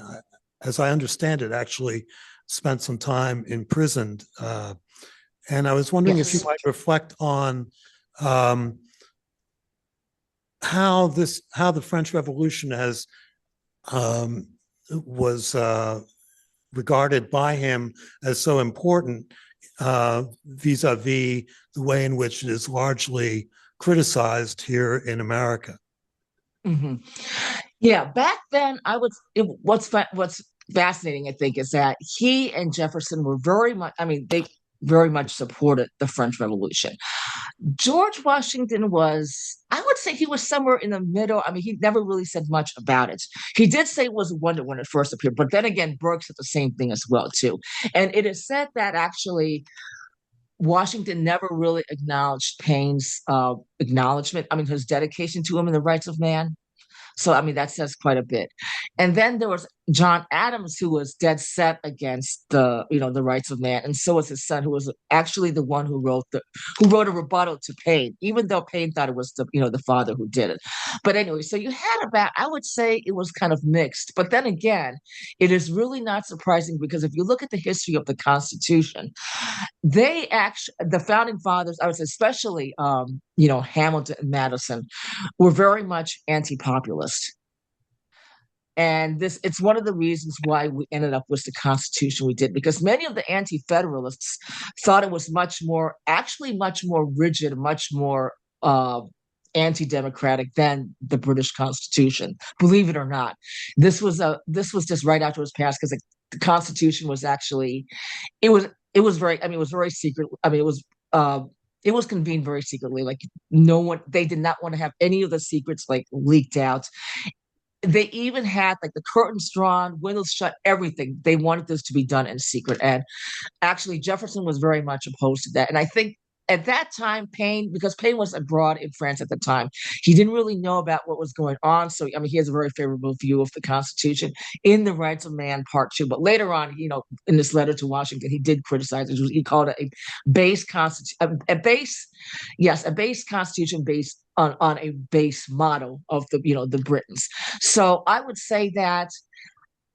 as I understand it, actually spent some time imprisoned. And I was wondering if you Yes. might reflect on how the French Revolution was regarded by him as so important vis-a-vis the way in which it is largely criticized here in America. Hmm. Yeah, back then, what's fascinating, I think, is that he and Jefferson were very much, I mean, they very much supported the French Revolution. George Washington was, I would say he was somewhere in the middle. I mean, he never really said much about it. He did say it was a wonder when it first appeared, but then again, Burke said the same thing as well, too. And it is said that actually Washington never really acknowledged Paine's acknowledgement, I mean, his dedication to him and the rights of man. So, I mean, that says quite a bit. And then there was John Adams, who was dead set against the rights of man. And so was his son, who was actually the one who wrote a rebuttal to Paine, even though Paine thought it was the father who did it. But anyway, so you had I would say it was kind of mixed. But then again, it is really not surprising because if you look at the history of the Constitution, the founding fathers, I would say, especially, Hamilton and Madison, were very much anti-populist. And it's one of the reasons why we ended up with the Constitution we did, because many of the anti-federalists thought it was much more rigid, much more anti-democratic than the British Constitution. Believe it or not, this was just right after it was passed, because the Constitution was actually it was very, I mean, it was very secret. I mean, it was convened very secretly. Like they did not want to have any of the secrets like leaked out. They even had like the curtains drawn, windows shut, everything. They wanted this to be done in secret. And actually, Jefferson was very much opposed to that. And I think at that time, because Paine was abroad in France at the time, he didn't really know about what was going on. So, I mean, he has a very favorable view of the Constitution in the Rights of Man Part 2. But later on, in this letter to Washington, he did criticize it. He called it a base constitution, a base constitution based on a base model of the Britons. So I would say that,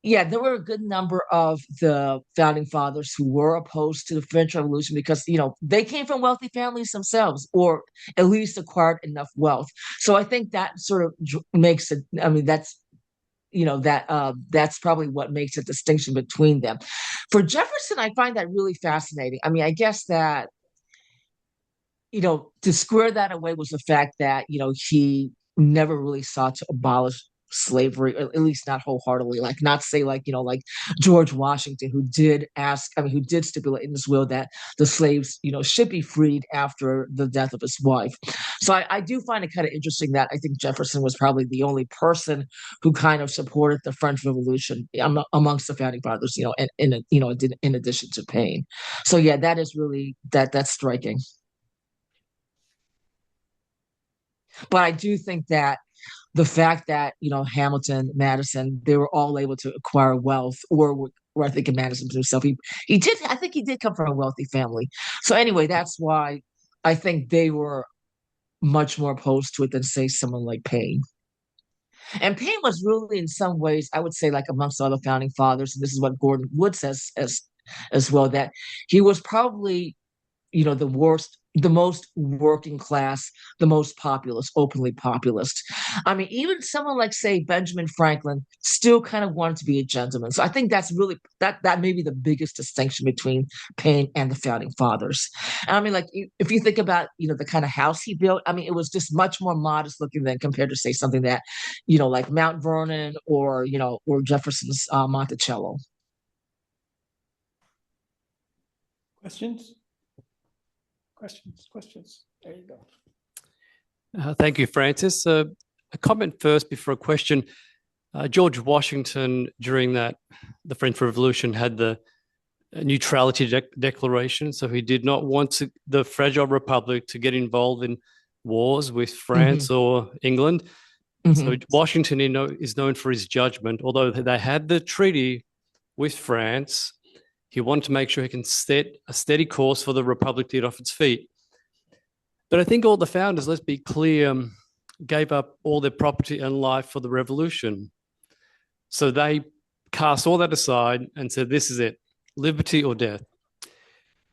yeah, there were a good number of the founding fathers who were opposed to the French Revolution because, they came from wealthy families themselves, or at least acquired enough wealth. So I think that sort of makes it, I mean, that's probably what makes a distinction between them. For Jefferson, I find that really fascinating. I mean, I guess that, to square that away was the fact that, he never really sought to abolish slavery, or at least not wholeheartedly, like not say like George Washington, who did stipulate in his will that the slaves should be freed after the death of his wife. So I do find it kind of interesting that I think Jefferson was probably the only person who kind of supported the French Revolution amongst the founding fathers, in addition to Paine. So yeah, that is really that's striking. But I do think that the fact that Hamilton, Madison, they were all able to acquire wealth, or I think in Madison himself, he did. I think he did come from a wealthy family. So anyway, that's why I think they were much more opposed to it than say someone like Paine. And Paine was really, in some ways, I would say, like amongst all the founding fathers, and this is what Gordon Wood says as well, that he was probably the most working class, the most populist, openly populist. I mean, even someone like, say, Benjamin Franklin still kind of wanted to be a gentleman. So I think that's really, that may be the biggest distinction between Paine and the founding fathers. And I mean, like, if you think about, the kind of house he built, I mean, it was just much more modest looking than compared to, say, something that, like Mount Vernon or Jefferson's Monticello. Questions? Questions. There you go. Thank you, Francis. A comment first before a question. George Washington, during the French Revolution, had the neutrality declaration. So he did not want the fragile republic to get involved in wars with France or England. So Washington is known for his judgment. Although they had the treaty with France, he wanted to make sure he can set a steady course for the republic to get off its feet. But I think all the founders, let's be clear, gave up all their property and life for the revolution. So they cast all that aside and said, this is it. liberty or death.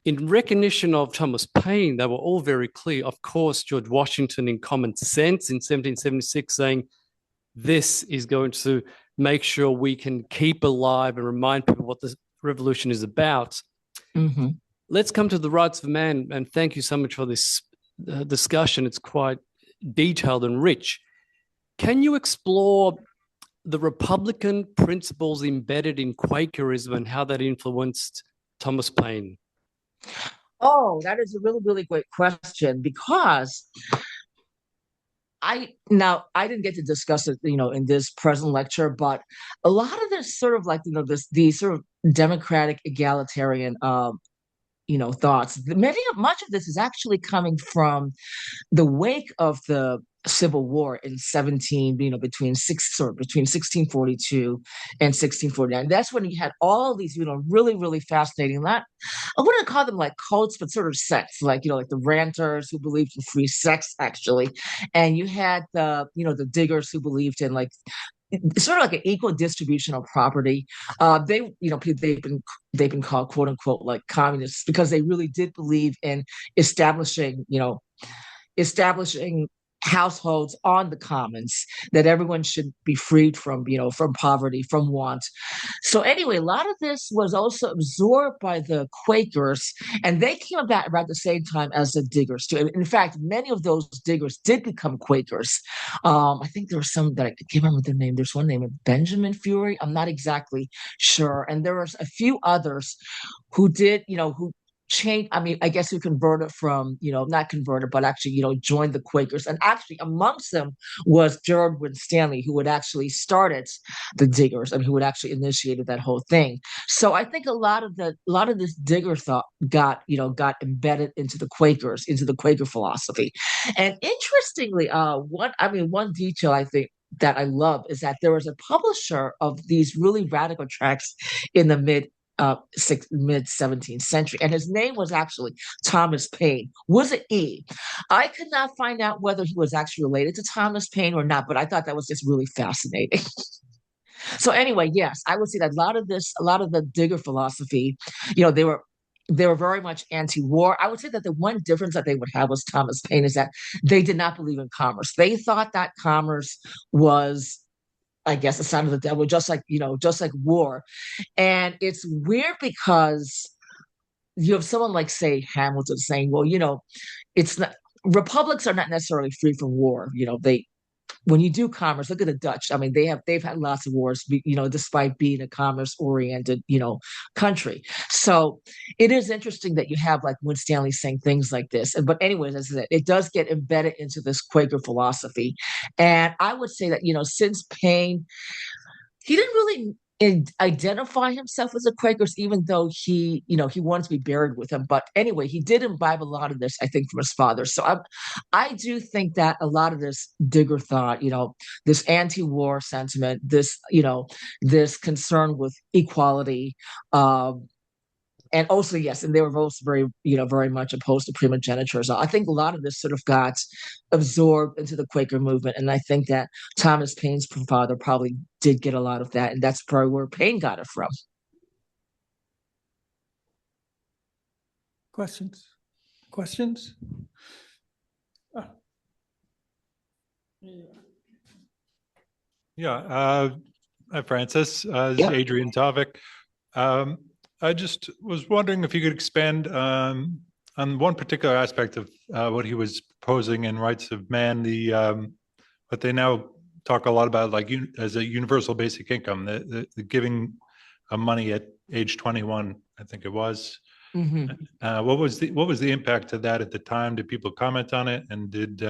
In recognition of Thomas Paine, they were all very clear. Of course, George Washington, in common sense, in 1776, saying, this is going to make sure we can keep alive and remind people what the revolution is about. Mm-hmm. Let's come to the rights of man, and thank you so much for this discussion. It's quite detailed and rich. Can you explore the Republican principles embedded in Quakerism and how that influenced Thomas Paine? Oh, that is a really, really great question, because I didn't get to discuss it, in this present lecture, but a lot of this sort of like, these sort of democratic egalitarian, thoughts. Much of this is actually coming from the wake of the Civil War in between 1642 and 1649. That's when you had all these, really, really fascinating, not, I wouldn't call them like cults, but sort of sects, like, like the ranters who believed in free sex, actually. And you had the diggers who believed in like sort of like an equal distribution of property. They've been called, quote unquote, like communists, because they really did believe in establishing households on the commons, that everyone should be freed from poverty, from want. So anyway, a lot of this was also absorbed by the Quakers, and they came about around the same time as the diggers too. In fact, many of those diggers did become Quakers. I think there were some that I can't remember their name. There's one named Benjamin Fury. I'm not exactly sure. And there was a few others who did, who changed. I mean, I guess who converted from, not converted, but actually, joined the Quakers. And actually amongst them was Gerard Winstanley, who had actually started the diggers and who had actually initiated that whole thing. So I think a lot of this digger thought got embedded into the Quakers, into the Quaker philosophy. And interestingly, one detail I think that I love is that there was a publisher of these really radical tracts in the mid 17th century, and his name was actually Thomas Paine. Was it E? I could not find out whether he was actually related to Thomas Paine or not, but I thought that was just really fascinating. So anyway, yes, I would say that a lot of the digger philosophy, they were very much anti-war. I would say that the one difference that they would have with Thomas Paine is that they did not believe in commerce. They thought that commerce was, I guess, a sign of the devil, just like war. And it's weird because you have someone like, say, Hamilton saying, well, it's not, republics are not necessarily free from war. When you do commerce, look at the Dutch. I mean, they've had lots of wars, despite being a commerce-oriented, country. So it is interesting that you have like Winstanley saying things like this. But anyways, as I said, it does get embedded into this Quaker philosophy. And I would say that, since Paine, he didn't really identify himself as a Quaker, even though he wanted to be buried with him. But anyway, he did imbibe a lot of this, I think, from his father. So I do think that a lot of this digger thought, this anti-war sentiment, this concern with equality, and also, yes, and they were both very much opposed to primogeniture. So I think a lot of this sort of got absorbed into the Quaker movement. And I think that Thomas Paine's father probably did get a lot of that. And that's probably where Paine got it from. Questions? Yeah. Hi, Francis. This is Adrian Tovic. I just was wondering if you could expand on one particular aspect of what he was proposing in Rights of Man, what they now talk a lot about, like as a universal basic income, the giving of money at age 21, I think it was. Mm-hmm. What was the impact of that at the time? Did people comment on it, and did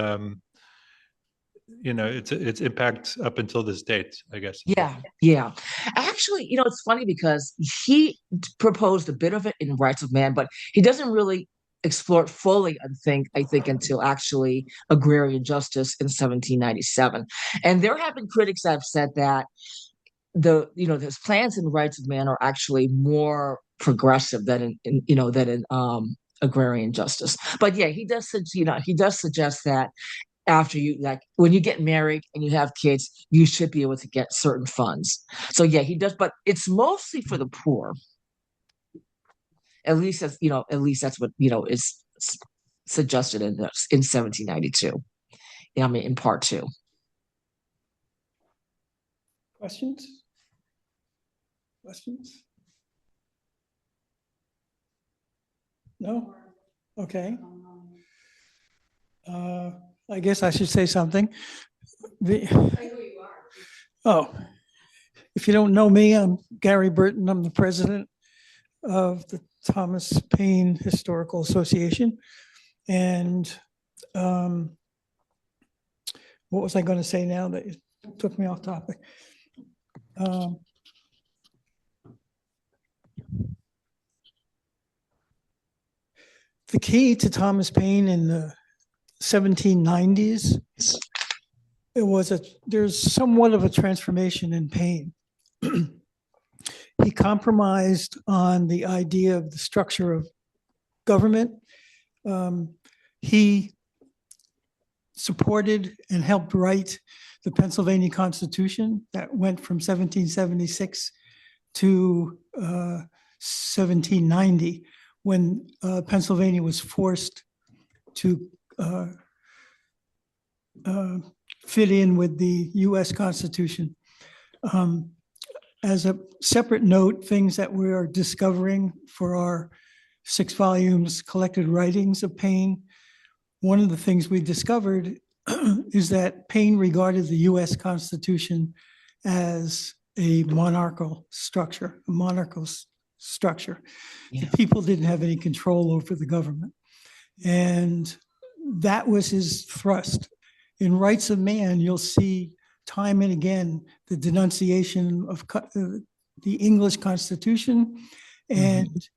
its impact up until this date, I guess? Yeah. Actually, it's funny because he proposed a bit of it in Rights of Man, but he doesn't really explore it fully, I think until actually Agrarian Justice in 1797. And there have been critics that have said that his plans in Rights of Man are actually more progressive than in Agrarian Justice. But yeah, he does suggest that after when you get married and you have kids, you should be able to get certain funds. So yeah, he does, but it's mostly for the poor. At least that's, at least that's what, is suggested in 1792. I mean, in part 2. Questions? Questions? No? Okay. I guess I should say something. Oh, if you don't know me, I'm Gary Berton. I'm the president of the Thomas Paine Historical Association. And what was I going to say now that took me off topic? The key to Thomas Paine in the 1790s, there's somewhat of a transformation in Paine. He compromised on the idea of the structure of government. He supported and helped write the Pennsylvania Constitution that went from 1776 to 1790, when Pennsylvania was forced to fit in with the US Constitution. As a separate note, things that we are discovering for our 6 volumes collected writings of Paine, one of the things we discovered is that Paine regarded the US Constitution as a monarchical structure, Yeah. The people didn't have any control over the government. And that was his thrust. In Rights of Man, you'll see time and again the denunciation of the English Constitution. And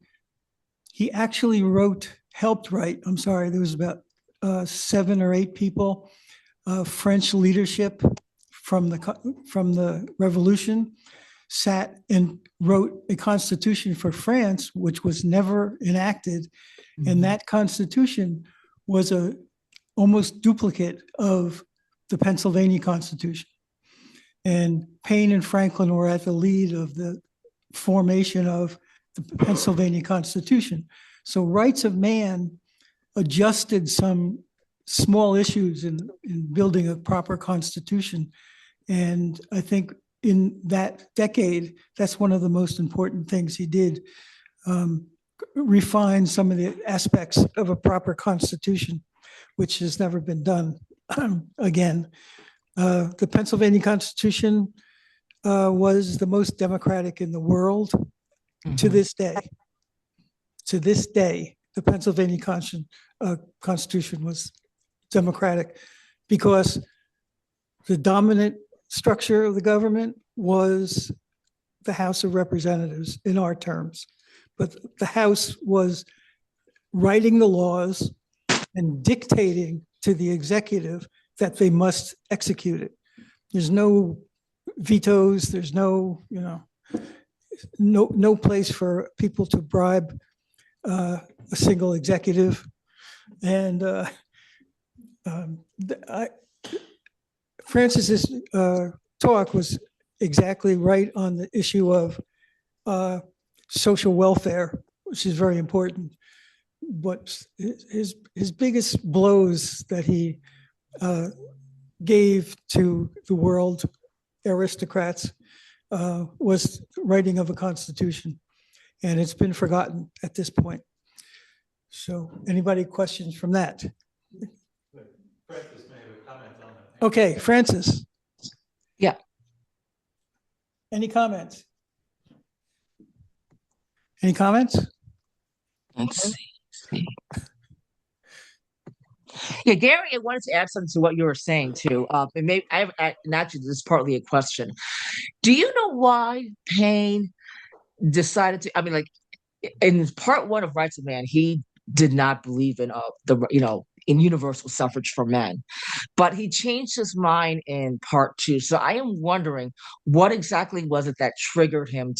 he actually helped write, there was about 7 or 8 people, French leadership from the Revolution, sat and wrote a constitution for France, which was never enacted. And that constitution was almost duplicate of the Pennsylvania Constitution. And Paine and Franklin were at the lead of the formation of the Pennsylvania Constitution. So Rights of Man adjusted some small issues in building a proper constitution. And I think in that decade, that's one of the most important things he did, refine some of the aspects of a proper constitution, which has never been done again. The Pennsylvania Constitution was the most democratic in the world to this day. To this day, the Pennsylvania Constitution was democratic because the dominant structure of the government was the House of Representatives in our terms. But the House was writing the laws and dictating to the executive that they must execute it. There's no vetoes, there's no place for people to bribe a single executive. And Francis's talk was exactly right on the issue of social welfare, which is very important. But his biggest blows that he gave to the world aristocrats was writing of a constitution, and it's been forgotten at this point. So anybody questions from that? Francis may have a comment on that. Okay, Francis. Yeah. Any comments? Any comments? Let's see. Yeah, Gary, I wanted to add something to what you were saying too. And maybe and actually, this is partly a question. Do you know why Paine decided to? I mean, like in part 1 of Rights of Man, he did not believe in in universal suffrage for men, but he changed his mind in part 2. So I am wondering what exactly was it that triggered him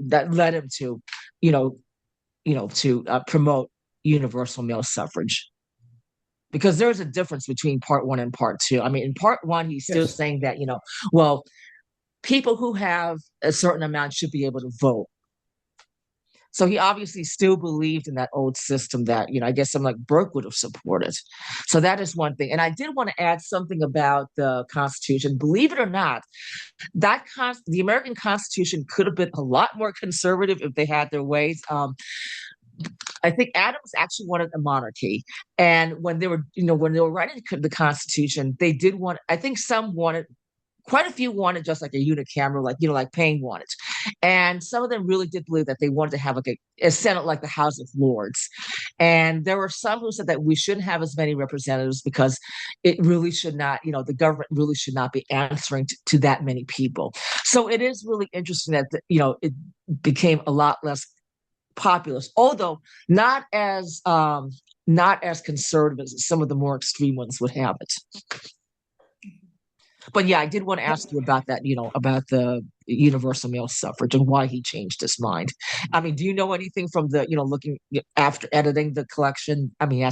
that led him to, promote universal male suffrage. Because there's a difference between part 1 and part 2. I mean, in part 1, he's still saying that, people who have a certain amount should be able to vote. So he obviously still believed in that old system that, I guess someone like Burke would have supported. So that is one thing. And I did want to add something about the Constitution. Believe it or not, the American Constitution could have been a lot more conservative if they had their ways. I think Adams actually wanted a monarchy, and when they were writing the Constitution, they did want. I think some wanted. Quite a few wanted just like a unicameral, like Paine wanted. And some of them really did believe that they wanted to have like a Senate like the House of Lords. And there were some who said that we shouldn't have as many representatives because it really should not, the government really should not be answering to that many people. So it is really interesting that, it became a lot less populist, although not as conservative as some of the more extreme ones would have it. But yeah, I did want to ask you about that, about the universal male suffrage and why he changed his mind. I mean, do you know anything from the, looking after editing the collection? I mean,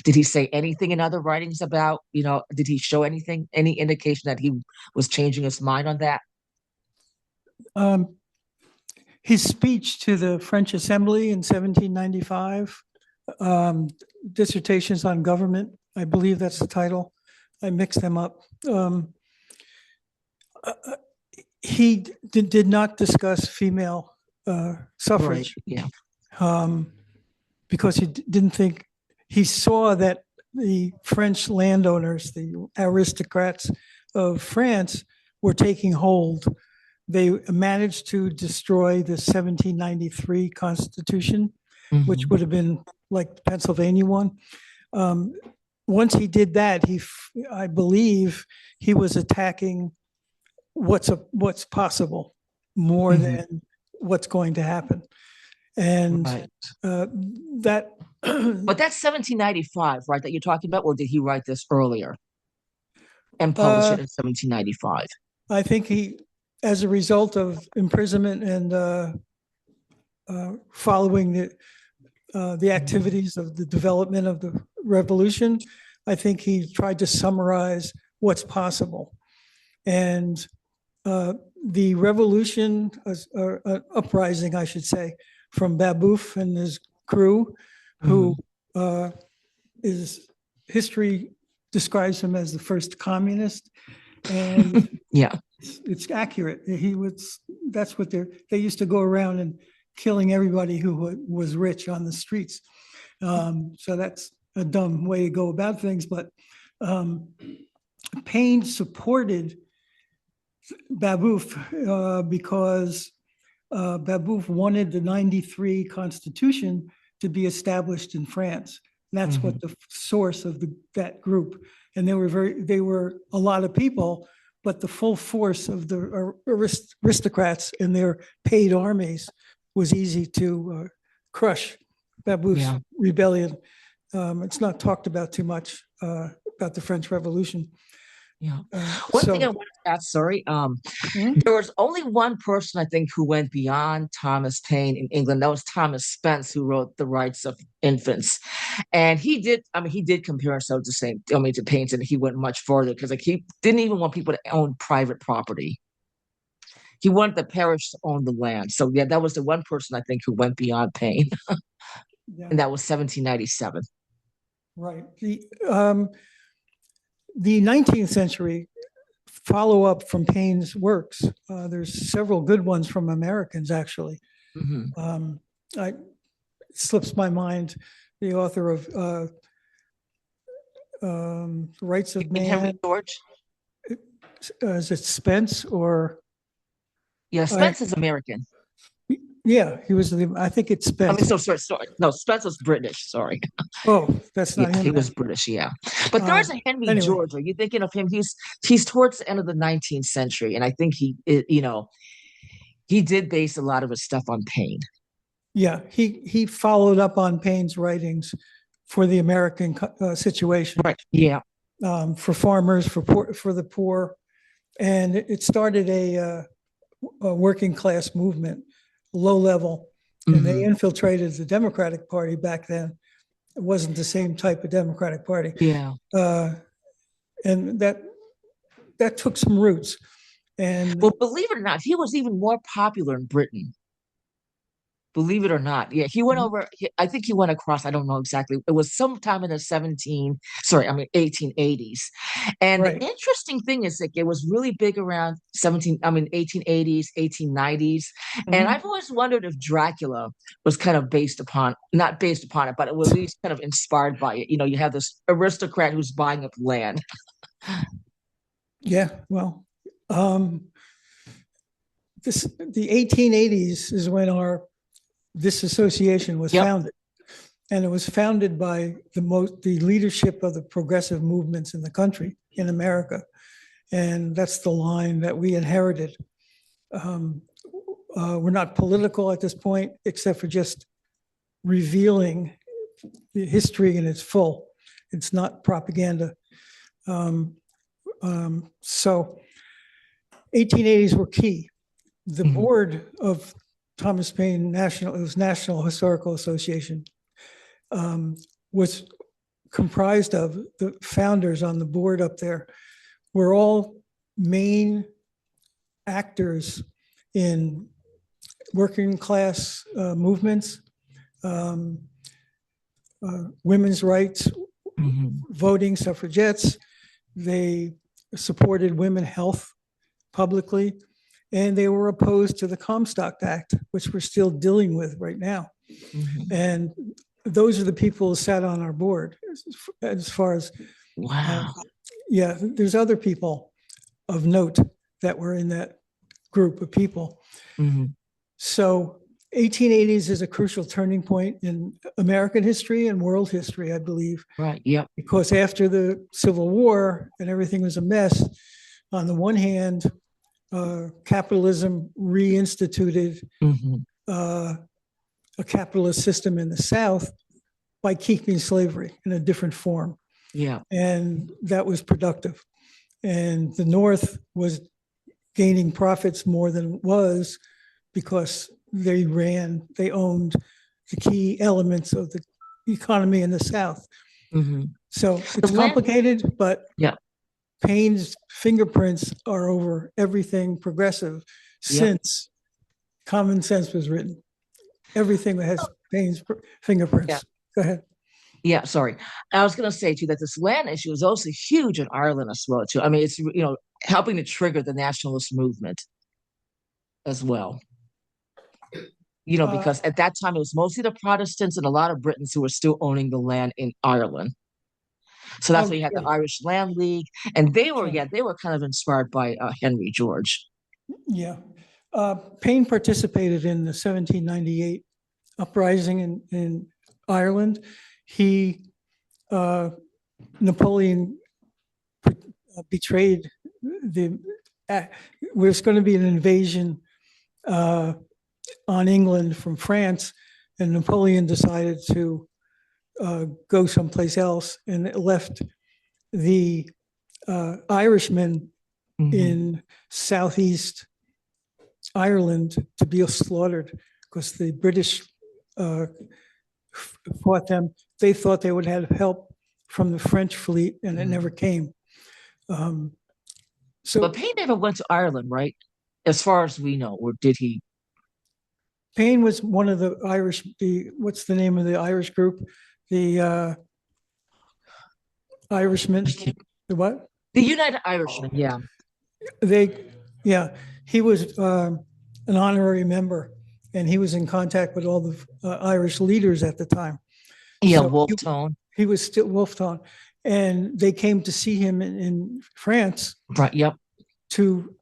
did he say anything in other writings about, did he show anything, any indication that he was changing his mind on that? His speech to the French Assembly in 1795, Dissertations on Government, I believe that's the title. I mixed them up. He did not discuss female suffrage. Right. Yeah. Because he didn't think, he saw that the French landowners, the aristocrats of France, were taking hold. They managed to destroy the 1793 Constitution, which would have been like the Pennsylvania one. Once he did that, I believe he was attacking what's possible more than what's going to happen. And right. That. But that's 1795, right? That you're talking about, or did he write this earlier and publish it in 1795? I think he, as a result of imprisonment and following the activities of the development of the revolution, I think he tried to summarize what's possible. And the revolution, uprising, I should say, from Babeuf and his crew, who history describes him as the first communist. And yeah, it's accurate. That's what they used to go around and killing everybody who was rich on the streets. So that's a dumb way to go about things. But Paine supported Babeuf because Babeuf wanted the 93 Constitution to be established in France. And that's what the source of that group. And they were a lot of people, but the full force of the aristocrats and their paid armies was easy to crush. Babeuf's rebellion. It's not talked about too much about the French Revolution. Yeah. One thing I wanted to add, sorry, there was only one person I think who went beyond Thomas Paine in England. That was Thomas Spence, who wrote The Rights of Infants, and he did compare himself to Paine, and he went much further because he didn't even want people to own private property. He wanted the parish to own the land. So yeah, that was the one person I think who went beyond Paine, and that was 1797. Right. The 19th century follow-up from Paine's works. There's several good ones from Americans, actually. It slips my mind, the author of Rights of Man. Henry George? Is it Spence or? Yeah, Spence is American. Yeah, he was I think it's Spence. I mean, sorry. No, Spence was British, sorry. Oh, that's not him. He was British, yeah. But there's a Henry George. Are you thinking of him? He's towards the end of the 19th century, and I think he did base a lot of his stuff on Paine. Yeah, he followed up on Paine's writings for the American situation. Right. Yeah. For farmers, for the poor, and it started a working class movement, low level, and they infiltrated the Democratic Party back then. It wasn't the same type of Democratic Party. Yeah. And that took some roots. And well, believe it or not, he was even more popular in Britain. Believe it or not. Yeah, he went over, I think he went across, I don't know exactly. It was sometime in the 1880s. And the Right. interesting thing is that it was really big around 1880s, 1890s. And Mhm. I've always wondered if Dracula was kind of not based upon it, but it was at least kind of inspired by it. You have this aristocrat who's buying up land. Yeah, well, the 1880s is when this association was Yep. founded. And it was founded by the leadership of the progressive movements in the country, in America. And that's the line that we inherited. We're not political at this point, except for just revealing the history in its full. It's not propaganda. So 1880s were key. The Mhm. board of Thomas Paine National Historical Association was comprised of the founders on the board up there were all main actors in working class movements, women's rights, Mhm. voting, suffragettes. They supported women health publicly, and they were opposed to the Comstock Act, which we're still dealing with right now. Mhm. And those are the people who sat on our board. As far as, Wow. yeah, there's other people of note that were in that group of people. Mhm. So 1880s is a crucial turning point in American history and world history, I believe, Right. Yep. because after the Civil War and everything was a mess, on the one hand, capitalism reinstituted Mhm. a capitalist system in the South by keeping slavery in a different form. Yeah. And that was productive. And the North was gaining profits more than it was because they owned the key elements of the economy in the South. Mhm. So The it's land- complicated, but Yeah. Paine's fingerprints are over everything progressive since Common Sense was written. Everything that has Paine's fingerprints. Yeah. Go ahead. Yeah, sorry. I was going to say too that this land issue is also huge in Ireland as well too. I mean, it's helping to trigger the nationalist movement as well. Because at that time it was mostly the Protestants and a lot of Britons who were still owning the land in Ireland. So that's why you had the Irish Land League, and they were kind of inspired by Henry George. Yeah. Paine participated in the 1798 uprising in Ireland. Napoleon betrayed was going to be an invasion on England from France, and Napoleon decided to go someplace else, and it left the Irishmen in southeast Ireland to be slaughtered because the British fought them. They thought they would have help from the French fleet, and it never came. But Paine never went to Ireland, right? As far as we know, or did he? Paine was one of the Irish. What's the name of the Irish group? The Irishmen. The what? The United Irishmen. Yeah. He was an honorary member, and he was in contact with all the Irish leaders at the time. Yeah, So Wolfe Tone. He was still Wolfe Tone, and they came to see him in France. Right. Yep. To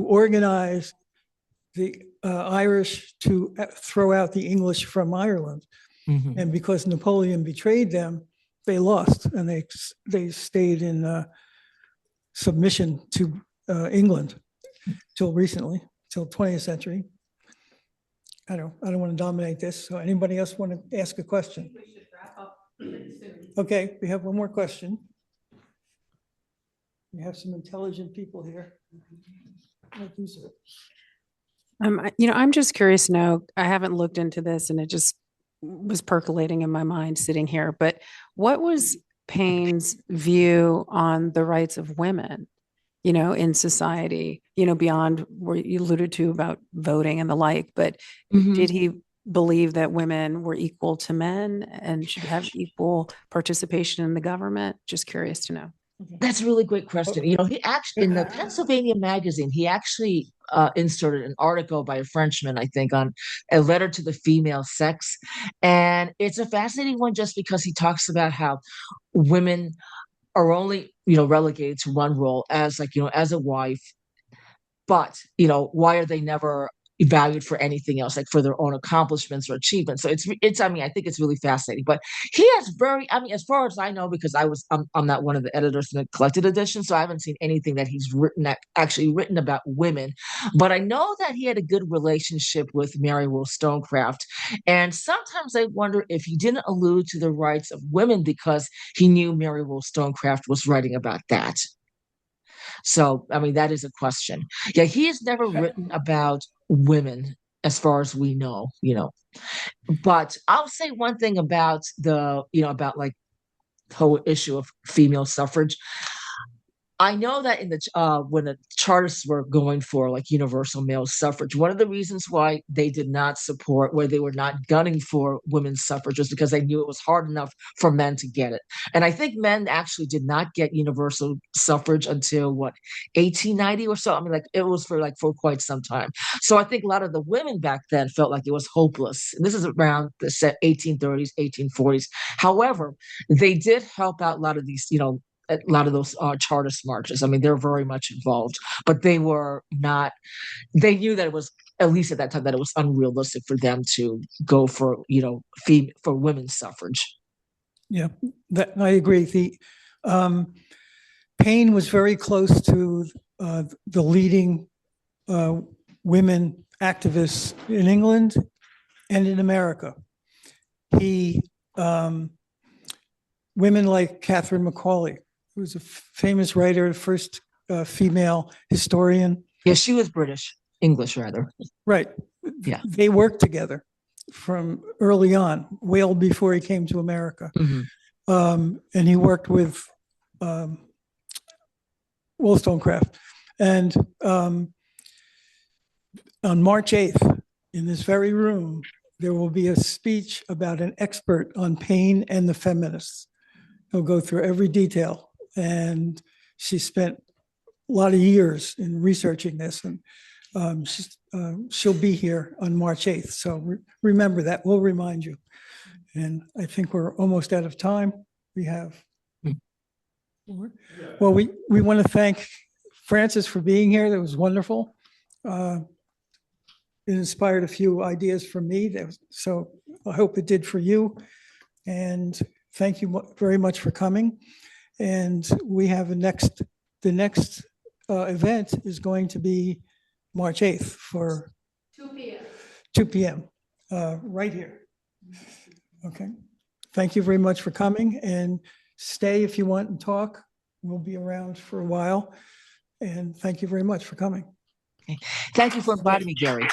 organize the Irish to throw out the English from Ireland, and because Napoleon betrayed them, they lost, and they stayed in submission to England till recently, till 20th century. I don't want to dominate this. So anybody else want to ask a question? We should wrap up soon. Okay, we have one more question. We have some intelligent people here. I'm just curious to know, I haven't looked into this and it just was percolating in my mind sitting here, but what was Paine's view on the rights of women, in society, beyond where you alluded to about voting and the like, but did he believe that women were equal to men and should have equal participation in the government? Just curious to know. That's a really great question. He actually, in the Pennsylvania Magazine, he actually inserted an article by a Frenchman, I think, on a letter to the female sex. And it's a fascinating one just because he talks about how women are only, relegated to one role as as a wife. But, why are they never valued for anything else, like for their own accomplishments or achievements? So I mean, I think it's really fascinating. But he has as far as I know, because I'm not one of the editors in the collected edition, so I haven't seen anything that he's actually written about women. But I know that he had a good relationship with Mary Wollstonecraft. And sometimes I wonder if he didn't allude to the rights of women because he knew Mary Wollstonecraft was writing about that. So, I mean, that is a question. Yeah, he has never written about women as far as we know. But I'll say one thing about about like the whole issue of female suffrage. I know that in when the chartists were going for like universal male suffrage, one of the reasons why they did not support, where they were not gunning for women's suffrage, was because they knew it was hard enough for men to get it. And I think men actually did not get universal suffrage until 1890 or so. I mean, like it was for quite some time. So I think a lot of the women back then felt like it was hopeless. And this is around the 1830s, 1840s. However, they did help out a lot of these, a lot of those Chartist marches. I mean, they're very much involved, but they were not. They knew that it was, at least at that time, that it was unrealistic for them to go for for women's suffrage. Yeah, that I agree. Paine was very close to the leading women activists in England and in America. Women like Catherine Macaulay, who was a famous writer, first female historian. Yeah, she was English rather. Right. Yeah. They worked together from early on, well before he came to America. Mm-hmm. And he worked with Wollstonecraft. And on March 8th, in this very room, there will be a speech about an expert on Paine and the feminists. He'll go through every detail. And she spent a lot of years in researching this. And she'll be here on March 8th. So remember that. We'll remind you. And I think we're almost out of time. We have. Well, we want to thank Francis for being here. That was wonderful. It inspired a few ideas for me. So I hope it did for you. And thank you very much for coming. And we have the next event is going to be March 8th for 2 p.m. 2 p.m. Right here. Okay. Thank you very much for coming, and stay if you want and talk. We'll be around for a while. And thank you very much for coming. Okay. Thank you for inviting me, Gary.